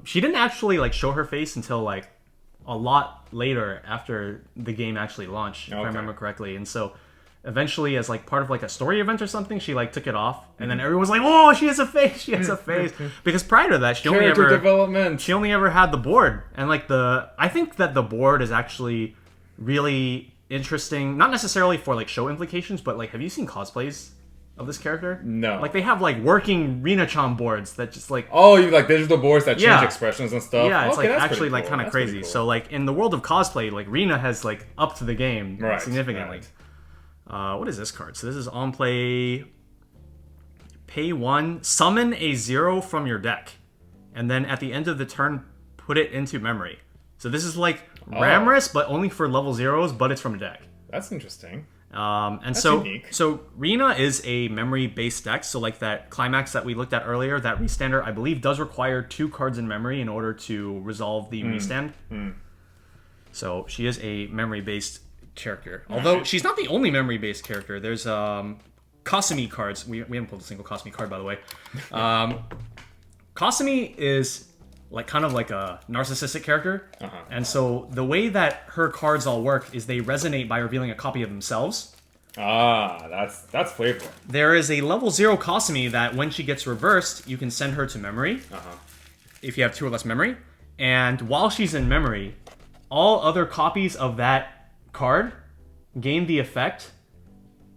She didn't actually, like, show her face until, like, a lot later after the game actually launched, if I remember correctly. And so... Eventually, as like part of like a story event or something, she like took it off, and then everyone was like, "Oh, she has a face! She has a face!" Because prior to that, she only ever had the board, and like I think that the board is actually really interesting, not necessarily for like show implications, but like, have you seen cosplays of this character? No. Like they have like working Rina-chan boards that just like you like digital boards that change expressions and stuff. Yeah, it's okay, like that's actually like cool. kind of crazy. Cool. So like in the world of cosplay, like Rina has like upped the game significantly. Right. What is this card? So this is on play. Pay 1, summon a 0 from your deck, and then at the end of the turn, put it into memory. So this is like Ramrus, but only for level 0s, but it's from a deck. That's interesting. That's unique. So Rina is a memory-based deck. So like that climax that we looked at earlier, that restander, I believe, does require 2 cards in memory in order to resolve the restand. So she is a memory-based character. Although she's not the only memory-based character. There's Kasumi cards. We haven't pulled a single Kasumi card, by the way. Kasumi is like kind of like a narcissistic character. And so the way that her cards all work is they resonate by revealing a copy of themselves. That's flavorful. There is a level 0 Kasumi that when she gets reversed, you can send her to memory. If you have 2 or less memory. And while she's in memory, all other copies of that card gain the effect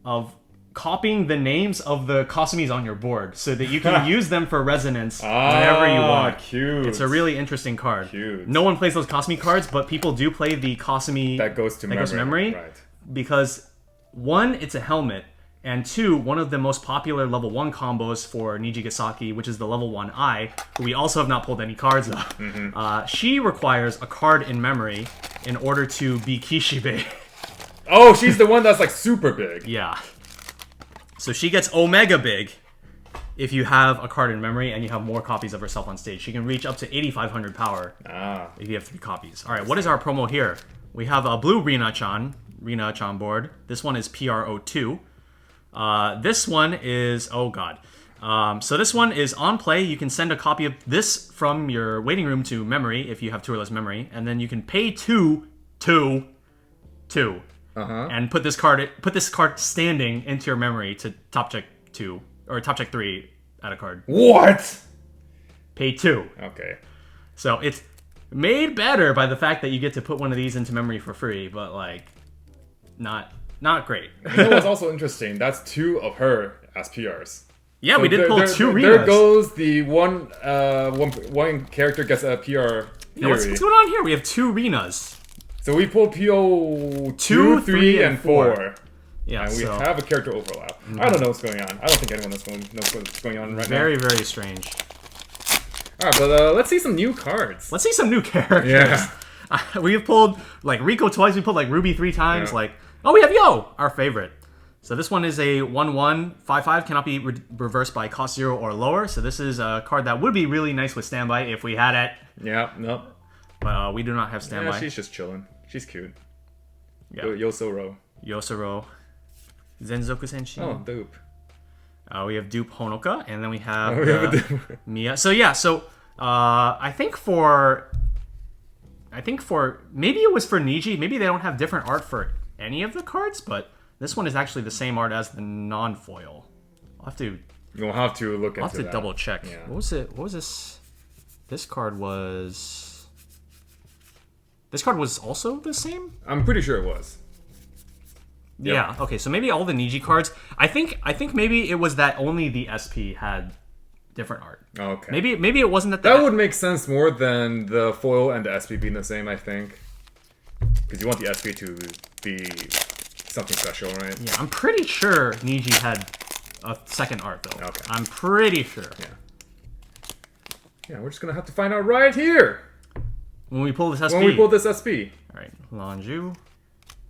of copying the names of the Kasumis on your board so that you can use them for resonance whenever you want. Cute. It's a really interesting card. Cute. No one plays those Kasumi cards, but people do play the Kasumi that goes to memory. Right. Because 1, it's a helmet, and 2, one of the most popular level 1 combos for Nijigasaki, which is the level 1 Eye, who we also have not pulled any cards of. She requires a card in memory in order to be Kishibe. Oh, she's the one that's like super big. Yeah. So she gets Omega Big if you have a card in memory and you have more copies of herself on stage. She can reach up to 8,500 power if you have 3 copies. All right, what is our promo here? We have a blue Rina-chan board. This one is PRO2. This one is... Oh, God. So this one is on play. You can send a copy of this from your waiting room to memory if you have 2 or less memory, and then you can pay 2, and put this card standing into your memory to top check 2 or top check 3 at a card. What? Pay 2. Okay. So it's made better by the fact that you get to put one of these into memory for free, but like not great. You know what's also interesting? That's 2 of her as PRs. Yeah, so we did pull 2 Rinas. There goes the one character gets a PR. Yeah, what's going on here? We have 2 Rinas. So we pulled PO 2, 3, and 4. Yeah, and we have a character overlap. I don't know what's going on. I don't think anyone knows what's going on right now. Very, very strange. Alright, but let's see some new cards. Let's see some new characters. Yeah. We have pulled like Rico twice. We pulled like Ruby 3 times. Yeah. We have Yo, our favorite. So this one is a 1/1, 5/5, cannot be reversed by cost 0 or lower. So this is a card that would be really nice with standby if we had it. Yeah, nope. But we do not have standby. Yeah, she's just chilling. She's cute. Yeah. Yosoro. Zenzoku Senshin. Oh, dupe. We have dupe Honoka, and then we have Mia. So yeah, I think for maybe it was for Niji. Maybe they don't have different art for any of the cards, but this one is actually the same art as the non-foil. You'll have to look into that. I'll have to double check. Yeah. What was it? What was this? This card was also the same? I'm pretty sure it was. Yep. Yeah, okay, so maybe all the Niji cards. I think maybe it was that only the SP had different art. Okay. Maybe it wasn't that. That would make sense more than the foil and the SP being the same, I think. Because you want the SP to be something special, right? Yeah, I'm pretty sure Niji had a second art, though. Okay. I'm pretty sure. Yeah, we're just going to have to find out right here. When we pull this SP. When we pull this SP. Alright, Lanju.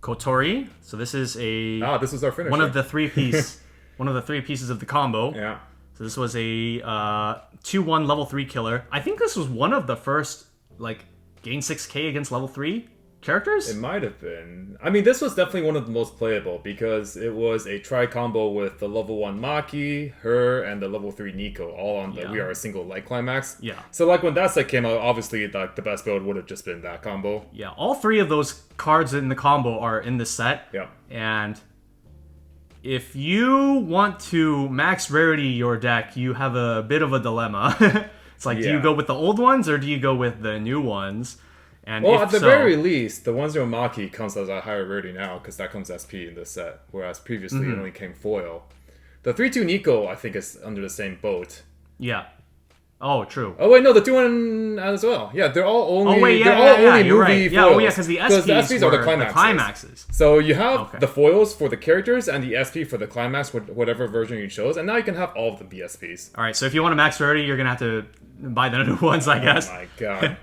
Kotori. So this is this was our finisher. one of the 3 pieces of the combo. Yeah. So this was a 2/1 level 3 killer. I think this was one of the first like gain 6k against level 3 characters. It might have been. I mean, this was definitely one of the most playable because it was a tri-combo with the level 1 Maki, her, and the level 3 Nico, all on the We Are a Single Light climax. Yeah. So like when that set came out, obviously like the best build would have just been that combo. Yeah, all 3 of those cards in the combo are in this set. Yeah. And if you want to max rarity your deck, you have a bit of a dilemma. It's like, do you go with the old ones or do you go with the new ones? And well, at the very least, the 1/0 Maki comes as a higher rarity now because that comes SP in this set, whereas previously it only came foil. The 3/2 Nico, I think, is under the same boat. Yeah. Oh, true. Oh wait, no, the 2/1 as well. Yeah, they're all only. Oh wait, they're all only movie right. foils. Yeah, oh yeah, because the SPs are were the climaxes. So you have the foils for the characters and the SP for the climax, whatever version you chose, and now you can have all of them be SPs. All right, so if you want to max rarity, you're gonna have to buy the new ones, I guess. Oh my god.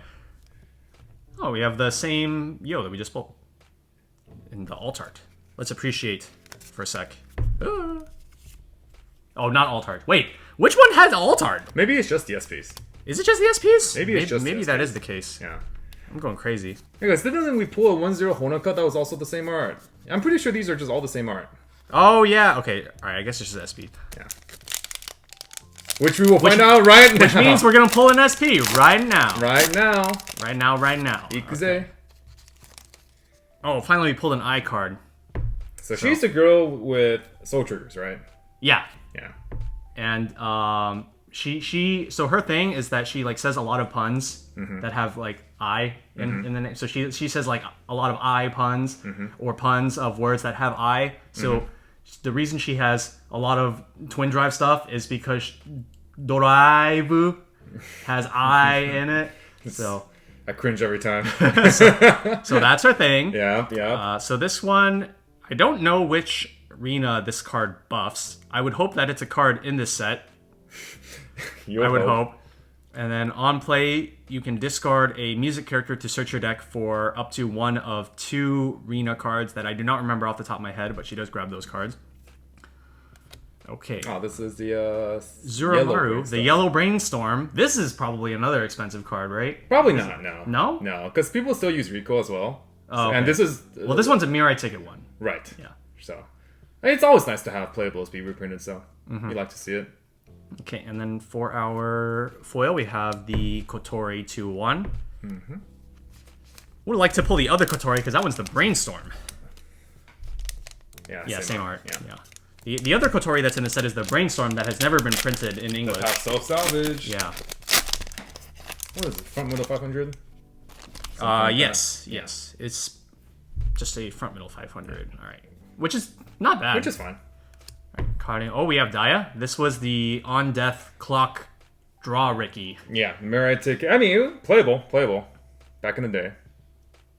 Oh, we have the same Yo that we just pulled in the alt art. Let's appreciate for a sec. Oh, not alt art. Wait, which one has alt art? Maybe it's just the SPs. Is it just the SPs? Maybe that is the case. Yeah. I'm going crazy. Hey guys, didn't we pull a 1/0 Honoka that was also the same art? I'm pretty sure these are just all the same art. Oh yeah. Okay. All right. I guess it's just SP. Yeah. Which we will find out right now. Which means we're gonna pull an SP right now. Right now. Right now. Right now. Ikuze. Okay. Oh, finally we pulled an I card. So she's the girl with soul triggers, right? Yeah. Yeah. And so her thing is that she like says a lot of puns that have like I in the name. So she says like a lot of I puns or puns of words that have I. So the reason she has a lot of twin drive stuff is because Doraibu has I in it. So I cringe every time. so that's her thing. Yeah, yeah. So this one, I don't know which arena this card buffs. I would hope that it's a card in this set. I would hope. And then on play, you can discard a music character to search your deck for up to one of 2 Rena cards that I do not remember off the top of my head, but she does grab those cards. Okay. Oh, this is the Zuramaru, the Yellow Brainstorm. This is probably another expensive card, right? Probably not, no. No? No, because people still use Rico as well. Oh, okay. And this is... well, this one's a Mirai Ticket one. Right. Yeah. So, it's always nice to have playables be reprinted, so you like to see it. Okay, and then for our foil, we have the Kotori 2/1. Would like to pull the other Kotori because that one's the Brainstorm. Yeah, same art. Yeah. The other Kotori that's in the set is the Brainstorm that has never been printed in English. The half self-salvage. Yeah. What is it? Front middle 500? Yes. It's just a front middle 500. All right. Which is not bad. Which is fine. Carding. Oh, we have Daya. This was the on death clock draw Ricky. Yeah, Mirai Ticket. I mean, playable. Back in the day.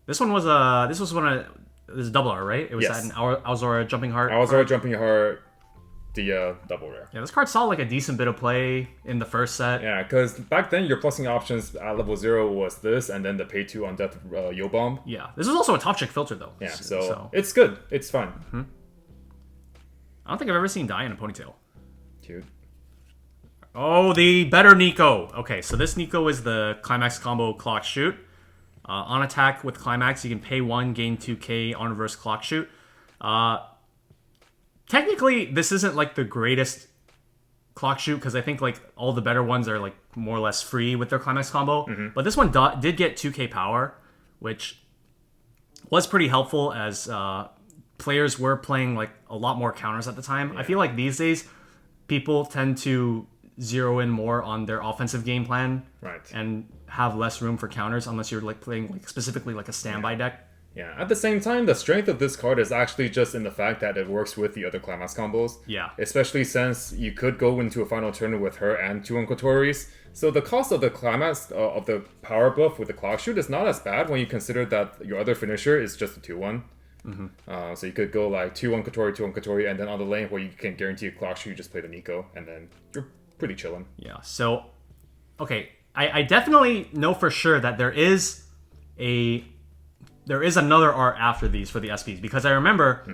This one was one of this is double R, right? It was an Alzora Jumping Heart. Alzora Jumping Heart, the double rare. Yeah, this card saw like a decent bit of play in the first set. Yeah, because back then your plussing options at level 0 was this, and then the pay 2 on death Yo Bomb. Yeah, this is also a top check filter though. Yeah, so it's good. It's fun. I don't think I've ever seen Daya in a ponytail. Cute. Oh, the better Nico. Okay, so this Nico is the Climax combo Clock Shoot. On attack with Climax, you can pay 1, gain 2k on reverse Clock Shoot. Technically, this isn't like the greatest Clock Shoot because I think like all the better ones are like more or less free with their Climax combo. But this one did get 2k power, which was pretty helpful as players were playing like a lot more counters at the time. I feel like these days people tend to zero in more on their offensive game plan, and have less room for counters unless you're like playing like specifically like a standby deck. Yeah. At the same time, the strength of this card is actually just in the fact that it works with the other Climax combos. Yeah. Especially since you could go into a final tournament with her and 2 Kotoris. So the cost of the Climax of the power buff with the Clock Shoot is not as bad when you consider that your other finisher is just a 2/1. So you could go like 2/1 Kotori, 2/1 Kotori, and then on the lane where you can guarantee a Clock Shoot, you just play the Nico, and then you're pretty chilling. Yeah. So, okay, I definitely know for sure that there is another art after these for the SPs because I remember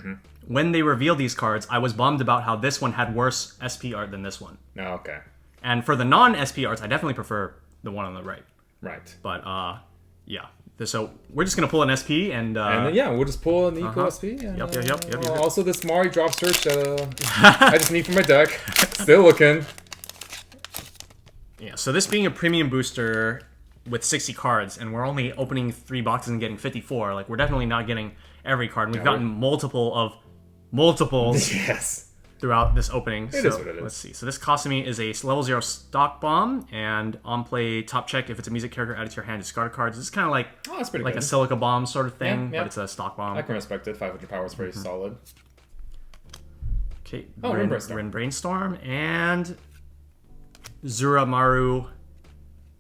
when they revealed these cards, I was bummed about how this one had worse SP art than this one. Oh, okay. And for the non-SP arts, I definitely prefer the one on the right. Right. But, yeah. So we're just going to pull an SP and then, yeah, we'll just pull an eco SP. And, Yep. Also, this Mari drop search I just need for my deck. Still looking. Yeah, so this being a premium booster with 60 cards, and we're only opening 3 boxes and getting 54, like, we're definitely not getting every card. And we've gotten multiples yes. throughout this opening. It is what it is. Let's see. So this cost me is a level 0 stock bomb, and on play, top check if it's a music character added to your hand, discard cards. This is kind of like, that's pretty like good. a silica bomb sort of thing, Yeah. but it's a stock bomb. I can respect it. 500 power is pretty solid. Okay, Rin Brainstorm, and Zuramaru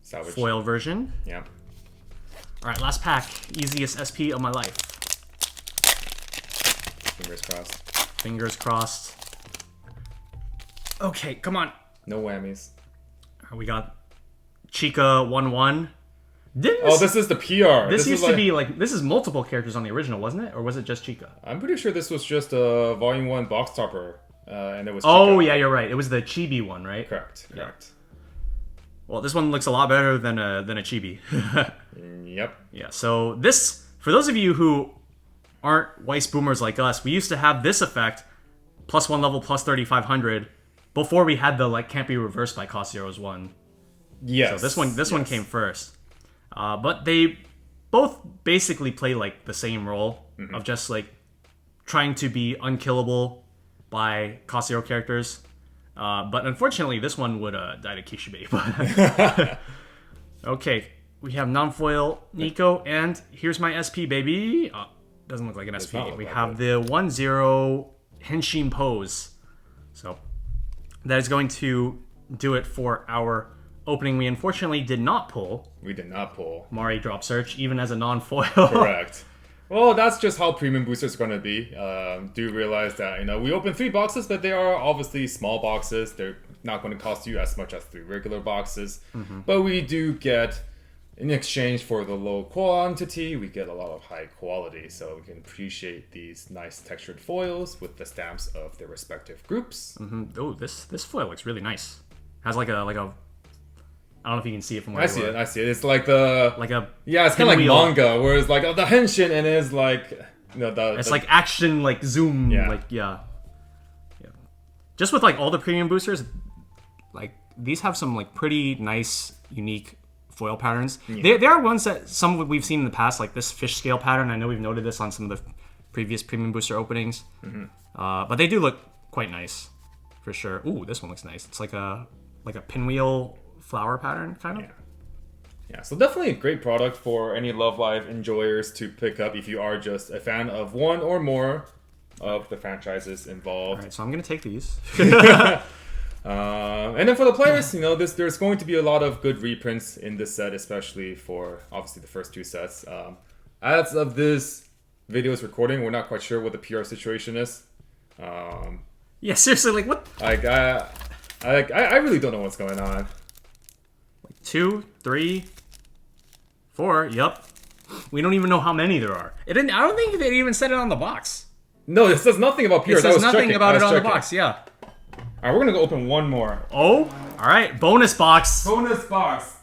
Salvage. foil version. Yeah. Alright, last pack. Easiest SP of my life. Fingers crossed. Fingers crossed. Okay, come on. No whammies. We got Chica 1-1. This is the PR. This used to be like, this is multiple characters on the original, wasn't it? Or was it just Chica? I'm pretty sure this was just a Volume 1 box topper. And it was Chica. Oh, yeah, you're right. It was the Chibi one, right? Correct. Well, this one looks a lot better than a Chibi. Yep. Yeah, so this, for those of you who aren't Weiss boomers like us, we used to have this effect, +1 level, +3,500, before we had the, like, can't be reversed by cost zeros one. Yes. So this one came first. But they both basically play, like, the same role of just, like, trying to be unkillable by cost zero characters. But unfortunately, this one would die to Kishibe. But okay, we have non-foil Nico, and here's my SP, baby. Doesn't look like an SP. We have the 1-0 Henshin Pose. So that is going to do it for our opening. We unfortunately did not pull. We did not pull. Mari Drop Search, even as a non-foil. Correct. Well, that's just how premium boosters are going to be. Do realize that, we open 3 boxes, but they are obviously small boxes. They're not going to cost you as much as 3 regular boxes. But we do get, in exchange for the low quantity, we get a lot of high quality. So we can appreciate these nice textured foils with the stamps of their respective groups. Oh, this foil looks really nice. Has like a I don't know if you can see it from where I see it. It's like the... it's kind of like manga, whereas like the henshin and is like... It's like action, like zoom, yeah. Just with like all the premium boosters, like these have some like pretty nice, unique foil patterns. Yeah. There are ones that some we've seen in the past, like this fish scale pattern. I know we've noted this on some of the previous premium booster openings. But they do look quite nice, for sure. Ooh, this one looks nice. It's like a pinwheel flower pattern, kind of. Yeah, so definitely a great product for any Love Live enjoyers to pick up if you are just a fan of one or more of the franchises involved. Alright, so I'm going to take these. And then for the players, there's going to be a lot of good reprints in this set, especially for, obviously, the first 2 sets. As of this video's recording, we're not quite sure what the PR situation is. Yeah, seriously, like what? I really don't know what's going on. 2, 3, 4. Yep. We don't even know how many there are. I don't think they even said it on the box. No, it says nothing about PR. It says nothing about it on the box. Yeah. All right, we're gonna go open one more. Oh, all right. Bonus box. Bonus box.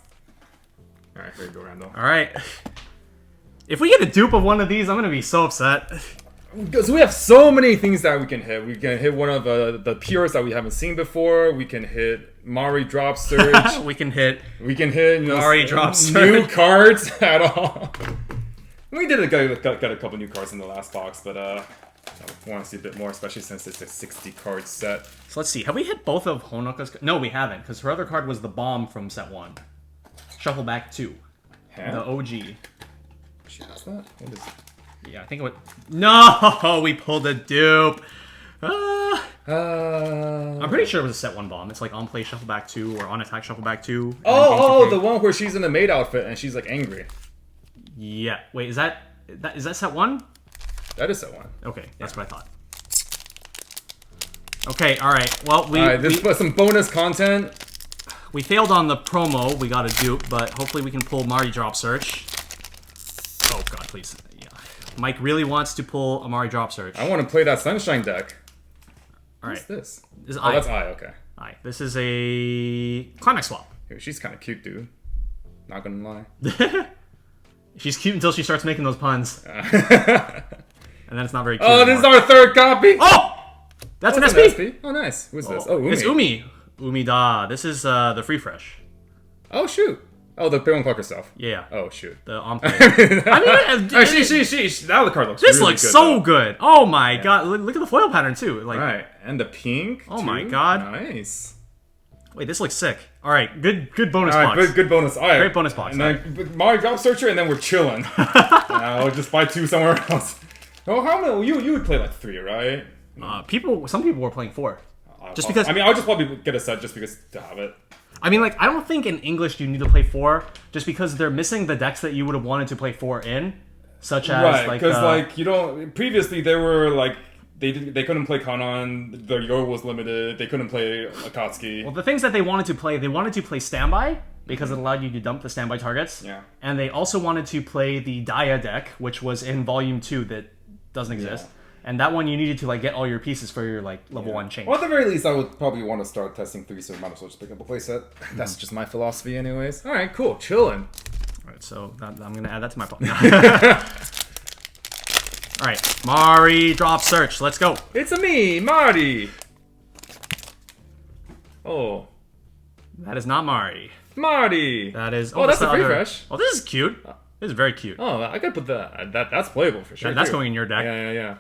All right, here you go, Randall. All right. If we get a dupe of one of these, I'm gonna be so upset. Because we have so many things that we can hit. We can hit one of the PRs that we haven't seen before. We can hit Mari Drop Surge. we can hit Mari Drop Surge. New cards at all. We did got a couple new cards in the last box, but I want to see a bit more, especially since it's a 60 card set. So let's see. Have we hit both of Honoka's? No, we haven't, because her other card was the bomb from set 1. Shuffle back 2. The OG. She has that? What is it? Yeah, I think it would. No, we pulled a dupe. I'm pretty sure it was a set 1 bomb. It's like on play shuffle back 2 or on attack shuffle back 2. The one where she's in the maid outfit and she's like angry. Yeah. Wait, is that set 1? That is set 1. Okay, that's what I thought. Okay, all right. Well, this was some bonus content. We failed on the promo. We got a dupe, but hopefully we can pull Mari Drop Search. Oh god, please. Yeah. Mike really wants to pull Amari Drop Search. I want to play that Sunshine deck. All right. What's this? This is Oh, that's I. Okay. I. This is a Climax Swap. Yo, she's kind of cute, dude. Not gonna lie. She's cute until she starts making those puns. And then it's not very cute Oh, anymore. this is our third copy! Oh! That's an SP! Oh, nice. Who's this? Oh, Umi. It's Umi. Umida. This is the Free Fresh. Oh, shoot. Oh, the Pale and Clucker stuff. Yeah. Oh, shoot. The on-play. I mean, now the card looks this really looks good, so though. good. Oh my god. Look at the foil pattern, too. Like, Right. And the pink, oh too. my god. Nice. Wait, this looks sick. All right, good bonus All right, box. good bonus. All right. Great bonus box. And then Mario Drop Searcher, and then we're chilling. I'll just buy 2 somewhere else. Oh, how many? You would play like 3, right? Some people were playing 4. Just because. I mean, I'll just probably get a set just because to have it. I mean, like, I don't think in English you need to play 4, just because they're missing the decks that you would have wanted to play 4 in, such as Right, like. because like you don't. Previously, they were like. They couldn't play Kanon, the Yor was limited, they couldn't play Akatsuki. Well, the things that they wanted to play Standby, because it allowed you to dump the standby targets. Yeah. And they also wanted to play the Dia deck, which was in Volume 2 that doesn't exist. Yeah. And that one you needed to like get all your pieces for your like level 1 chain. Well, at the very least, I would probably want to start testing 3, so I might as well just pick up a playset. That's just my philosophy anyways. Alright, cool. Chillin'. Alright, so I'm going to add that to my pocket. Alright, Mari Drop Search. Let's go. It's a me, Marty. Oh. That is not Mari. Marty. That is... Oh, that's the a Free other- Fresh. Oh, this is cute. This is very cute. Oh, I gotta put that's playable for sure. That's too. going in your deck. Yeah.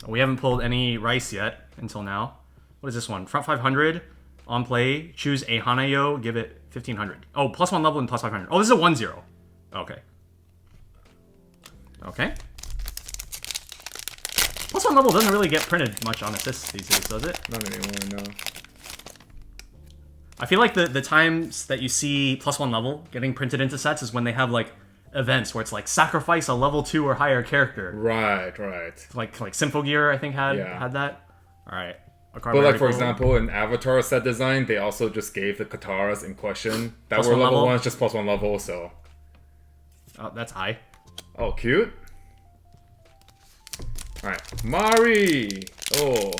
We haven't pulled any Rice yet until now. What is this one? Front 500. On play, choose a Hanayo, give it 1500. Oh, +1 level and plus 500. Oh, this is a 1-0. Okay. Okay. +1 level doesn't really get printed much on assists these days, does it? Not anymore, no. I feel like the times that you see +1 level getting printed into sets is when they have like events where it's like sacrifice a level 2 or higher character. Right. Like Symphogear, I think had that. All right. But like for example, in Avatar set design, they also just gave the Kataras in question that were level 1s just +1 level. So. Oh, that's high. Oh, cute. All right, Mari. Oh,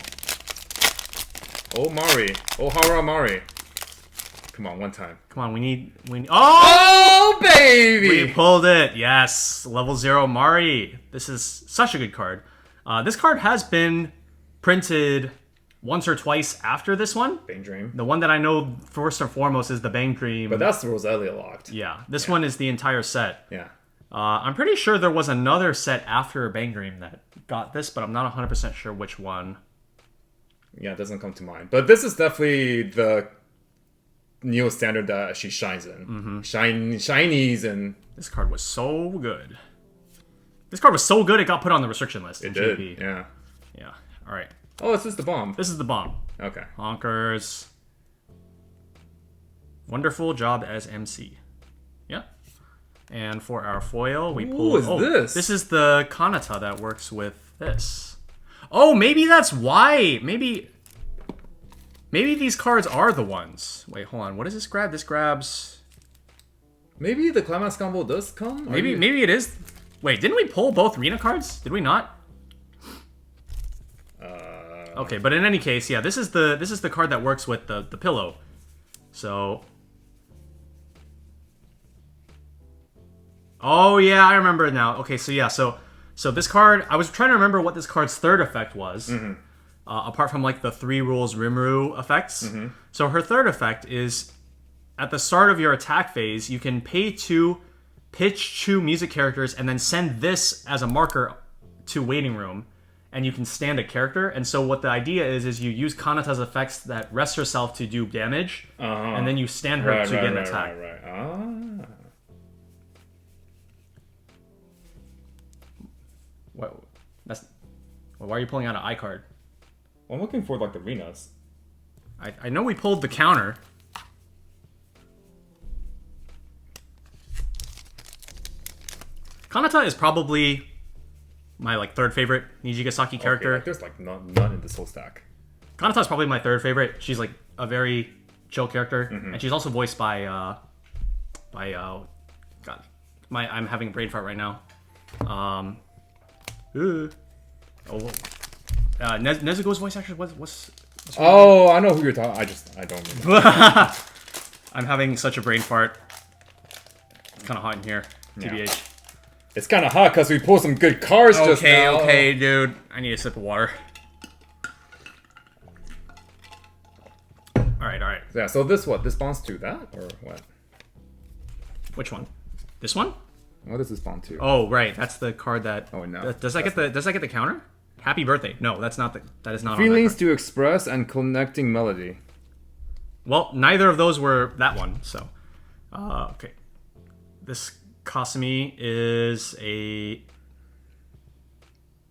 Mari. Oh, Hara Mari. Come on, one time. Come on, we need. Oh, baby! We pulled it. Yes, level 0 Mari. This is such a good card. This card has been printed once or twice after this one. Bang Dream. The one that I know first and foremost is the Bang Dream. But that's the Roselia locked. Yeah, this one is the entire set. Yeah. I'm pretty sure there was another set after Bang Dream that got this, but I'm not 100% sure which one. Yeah, it doesn't come to mind. But this is definitely the Neo standard that she shines in. Shinies and... This card was so good. This card was so good it got put on the restriction list. It did, yeah. Yeah, alright. Oh, this is the bomb. This is the bomb. Okay. Honkers. Wonderful job as MC. Yeah. And for our foil, we pull... Ooh, is this? This is the Kanata that works with this. Oh, maybe that's why. Maybe these cards are the ones. Wait, hold on. What does this grab? This grabs... Maybe the Climax combo does come? Maybe it is... Wait, didn't we pull both Rena cards? Did we not? Okay, but in any case, yeah, this is the card that works with the pillow. So... Oh, yeah, I remember it now. Okay, so yeah, so this card... I was trying to remember what this card's third effect was. Apart from, like, the 3 rules Rimuru effects. So her third effect is... At the start of your attack phase, you can pay 2, pitch 2 music characters, and then send this as a marker to Waiting Room. And you can stand a character. And so what the idea is you use Kanata's effects that rest herself to do damage. And then you stand her to get an attack. What? Why are you pulling out an I card? Well, I'm looking for, like, the Renas. I know we pulled the counter. Kanata is probably my, like, third favorite Nijigasaki character. Okay, there's, like, none in this whole stack. Kanata is probably my third favorite. She's, like, a very chill character. And she's also voiced by God. I'm having a brain fart right now. Oh, Nezuko's voice actor. What's Oh, I know who you're talking. I don't remember. I'm having such a brain fart. It's kind of hot in here. TBH. It's kind of hot because we pulled some good cards just now. Okay, dude. I need a sip of water. Alright. Yeah, so this bonds to that? Or what? Which one? This one? What does this bond to? Oh, right. That's the card that... Oh, no. Does that get the counter? Happy birthday. No, that's not that is not Feelings on that to express and connecting melody. Well, neither of those were that one, so... okay. This Kasumi is a...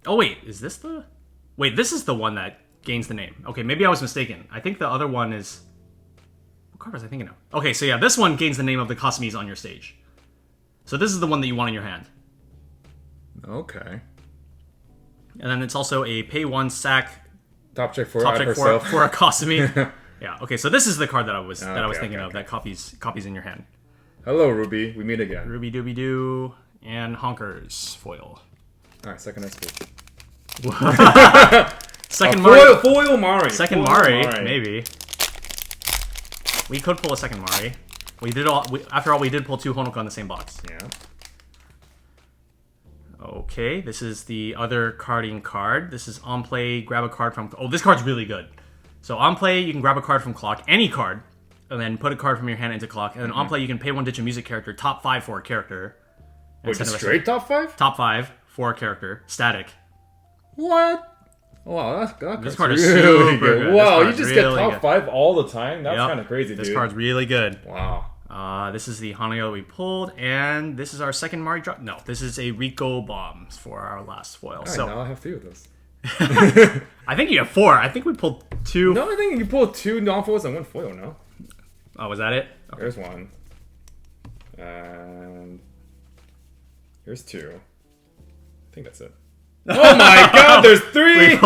Oh, wait. Is this the... Wait, this is the one that gains the name. Okay, maybe I was mistaken. I think the other one is... What card was I thinking of? Okay, so yeah, this one gains the name of the Kasumis on your stage. So this is the one that you want in your hand. Okay. And then it's also a pay one sack Top check for for a Kasumi. Yeah. Okay, so this is the card that I was thinking of. That copies in your hand. Hello, Ruby. We meet again. Ruby Dooby Doo and Honkers foil. All right, second SP. Second Mari. Foil Mari. Second Mari, maybe. We could pull a second Mari. After all, we did pull 2 Honoka in the same box. Yeah. Okay, this is the other carding card. This is on play, grab a card from... Oh, this card's really good. So on play, you can grab a card from clock, any card, and then put a card from your hand into clock. And then on play, you can pay 1 digit music character, top 5 for a character. Wait, just straight top 5? Top 5 for a character, static. What? Wow, this card is really super good. good. Wow, you just really get top good. 5 all the time? That's kind of crazy, dude. This card's really good. Wow. This is the Hanayo we pulled, and this is our second Mari drop. No, this is a Rico Bombs for our last foil. Right, so now I have 3 of those. I think you have 4. I think we pulled 2. No, I think you pulled 2 non-foils and 1 foil, no? Oh, was that it? Okay. There's 1. And here's 2. I think that's it. Oh my god, there's 3!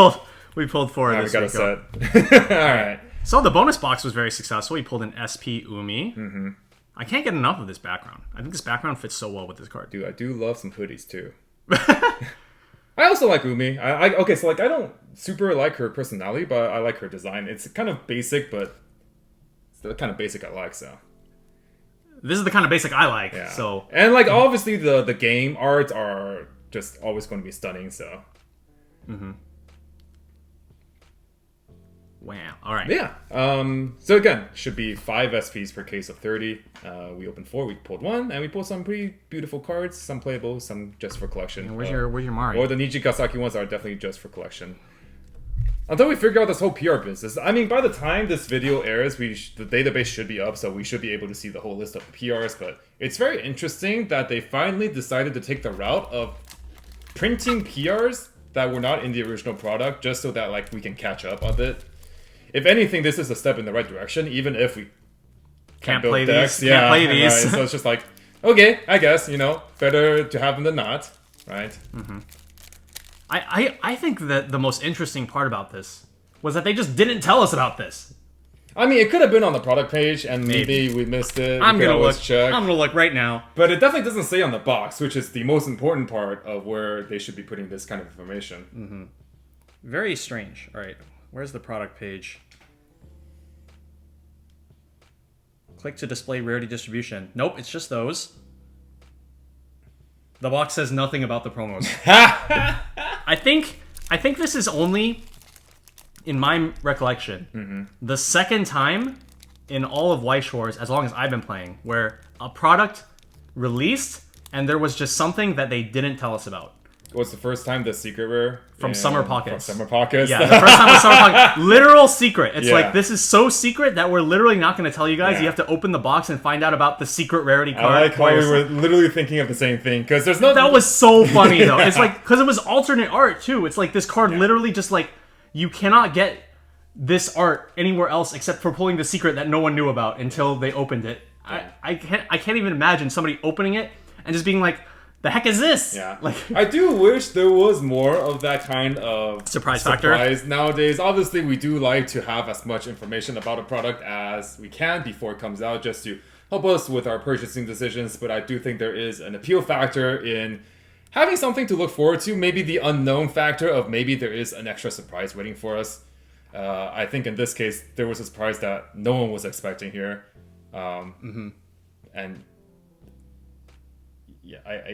We pulled 4 of Alright, this we got Rico. a set. Alright. So the bonus box was very successful. We pulled an SP Umi. Mm-hmm. I can't get enough of this background. I think this background fits so well with this card. Dude, I do love some hoodies too. I also like Umi. Okay, so like I don't super like her personality, but I like her design. It's kind of basic, but it's the kind of basic I like, so. This is the kind of basic I like, yeah. so. And like obviously the game art are just always going to be stunning, so. Mm-hmm. Wow. All right. Yeah. So again, should be 5 SPs per case of 30. We opened 4. We pulled 1, and we pulled some pretty beautiful cards. Some playable, some just for collection. And where's your Mari? Or the Nijigasaki ones are definitely just for collection. Until we figure out this whole PR business. I mean, by the time this video airs, the database should be up, so we should be able to see the whole list of PRs. But it's very interesting that they finally decided to take the route of printing PRs that were not in the original product, just so that like we can catch up a bit. If anything, this is a step in the right direction, even if we can't play build decks. these. Can't play these. Right? So it's just like, okay, I guess, better to have them than not, right? Mm-hmm. I think that the most interesting part about this was that they just didn't tell us about this. I mean, it could have been on the product page, and maybe we missed it. I'm gonna look right now. But it definitely doesn't say on the box, which is the most important part of where they should be putting this kind of information. Mm-hmm. Very strange. All right. Where's the product page? Click to display rarity distribution. Nope, it's just those. The box says nothing about the promos. I think this is only, in my recollection, the second time in all of Weiss Schwarz, as long as I've been playing, where a product released and there was just something that they didn't tell us about. What's the first time the secret rare? From Summer Pockets. From Summer Pockets. Yeah, the first time was Summer Pockets. Literal secret. It's like, this is so secret that we're literally not going to tell you guys. You have to open the box and find out about the secret rarity card. I like how we were literally thinking of the same thing, because there's no... That was so funny, though. It's like, because it was alternate art, too. It's like, this card literally just like, you cannot get this art anywhere else except for pulling the secret that no one knew about until they opened it. Yeah. I can't even imagine somebody opening it and just being like, the heck is this? Yeah. Like, I do wish there was more of that kind of surprise factor. Nowadays, obviously, we do like to have as much information about a product as we can before it comes out, just to help us with our purchasing decisions. But I do think there is an appeal factor in having something to look forward to, maybe the unknown factor of maybe there is an extra surprise waiting for us. I think in this case, there was a surprise that no one was expecting here. And yeah, I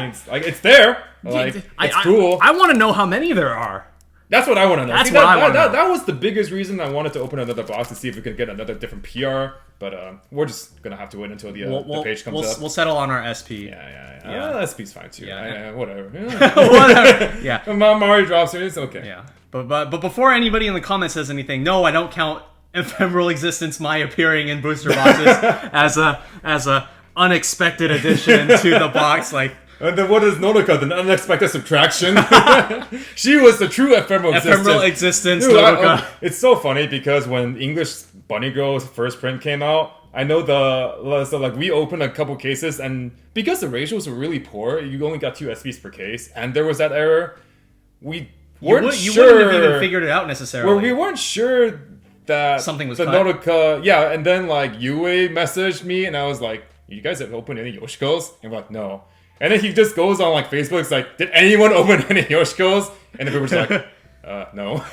mean, it's there. It's cool. I want to know how many there are. That's what I want to know. That's what I want to know. That was the biggest reason I wanted to open another box to see if we could get another different PR. But we're just going to have to wait until the page comes up. We'll settle on our SP. Yeah. SP's fine too. Whatever. Whatever. Yeah. Mario drops it. It's okay. Yeah. But before anybody in the comments says anything, no, I don't count Ephemeral Existence, my appearing in booster boxes as a unexpected addition to the box. Like, and then what is Nodoka? The unexpected subtraction. She was the true ephemeral existence. Dude, Nodoka. It's so funny because when English Bunny Girl's first print came out, I know we opened a couple cases, and because the ratios were really poor, you only got 2 SPs per case, and there was that error. We weren't sure. You wouldn't have even figured it out necessarily. We weren't sure that something was the cut. Nodoka. Yeah, and then Yue messaged me, and I was like, "You guys have opened any Yoshikos?" And we're like, "No." And then he just goes on Facebook. It's like, "Did anyone open any Yoshikos?" And everyone's like, "No."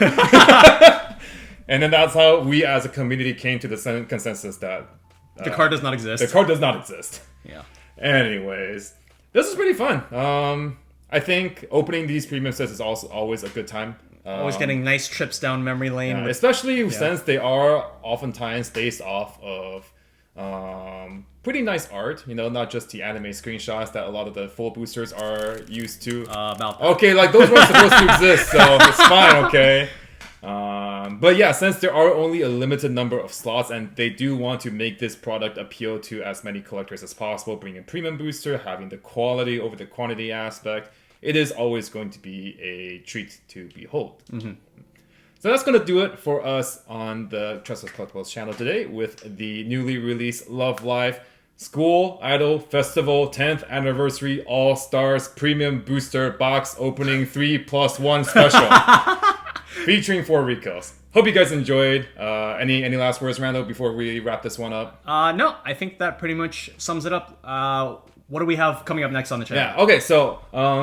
And then that's how we as a community came to the consensus that the card does not exist. The card does not exist. Yeah. Anyways, this is pretty fun. I think opening these premium sets is also always a good time. Always getting nice trips down memory lane. Yeah, especially since they are oftentimes based off of pretty nice art, not just the anime screenshots that a lot of the full boosters are used to. About that. Okay, those weren't supposed to exist, so it's fine, okay? But yeah, since there are only a limited number of slots and they do want to make this product appeal to as many collectors as possible, bringing premium booster, having the quality over the quantity aspect, it is always going to be a treat to behold. Mm-hmm. So that's going to do it for us on the Tressa's Collectibles channel today with the newly released Love Live School Idol Festival 10th Anniversary All-Stars Premium Booster Box Opening 3+1 Special. Featuring 4 recalls. Hope you guys enjoyed. Any last words, Rando, before we wrap this one up? No, I think that pretty much sums it up. What do we have coming up next on the channel? Yeah, okay, so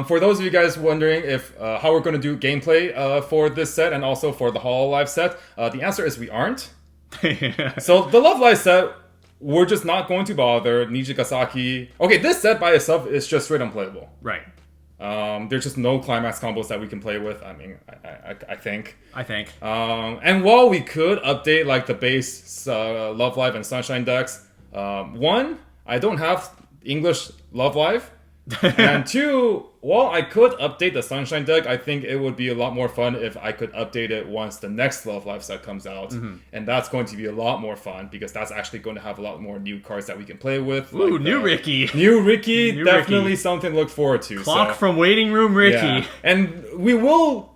for those of you guys wondering if how we're going to do gameplay for this set and also for the Hololive set, the answer is we aren't. So the Love Live set, we're just not going to bother. Nijigasaki. Okay, this set by itself is just straight unplayable. Right. There's just no climax combos that we can play with. I mean, I think. And while we could update the base Love Live and Sunshine decks, one, I don't have English Love Live, and two, while I could update the Sunshine deck, I think it would be a lot more fun if I could update it once the next Love Live set comes out, and that's going to be a lot more fun because that's actually going to have a lot more new cards that we can play with. Ooh, new Ricky, definitely something to look forward to. Clock from Waiting Room Ricky, yeah. And we will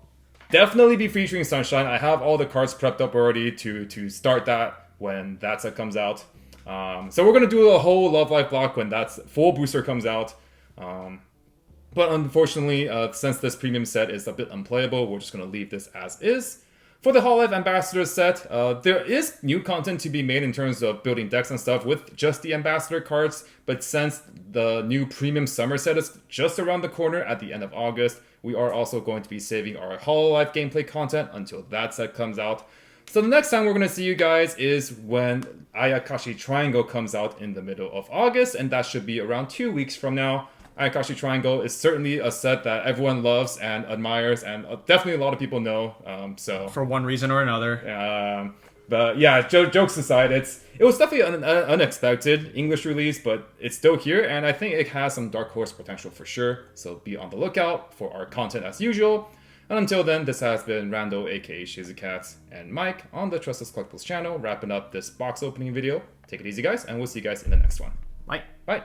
definitely be featuring Sunshine. I have all the cards prepped up already to start that when that set comes out. So we're gonna do a whole Love Live block when that full booster comes out. But unfortunately, since this premium set is a bit unplayable, we're just going to leave this as is. For the Hololive Ambassador set, there is new content to be made in terms of building decks and stuff with just the Ambassador cards, but since the new premium summer set is just around the corner at the end of August, we are also going to be saving our Hololive gameplay content until that set comes out. So the next time we're going to see you guys is when Ayakashi Triangle comes out in the middle of August, and that should be around 2 weeks from now. Ayakashi Triangle is certainly a set that everyone loves and admires, and definitely a lot of people know. So for one reason or another. But yeah, jokes aside, it was definitely an unexpected English release, but it's still here, and I think it has some dark horse potential for sure. So be on the lookout for our content as usual. And until then, this has been Rando, aka Shizukats, and Mike on the Tressa's Collectibles channel, wrapping up this box opening video. Take it easy, guys, and we'll see you guys in the next one. Bye. Bye.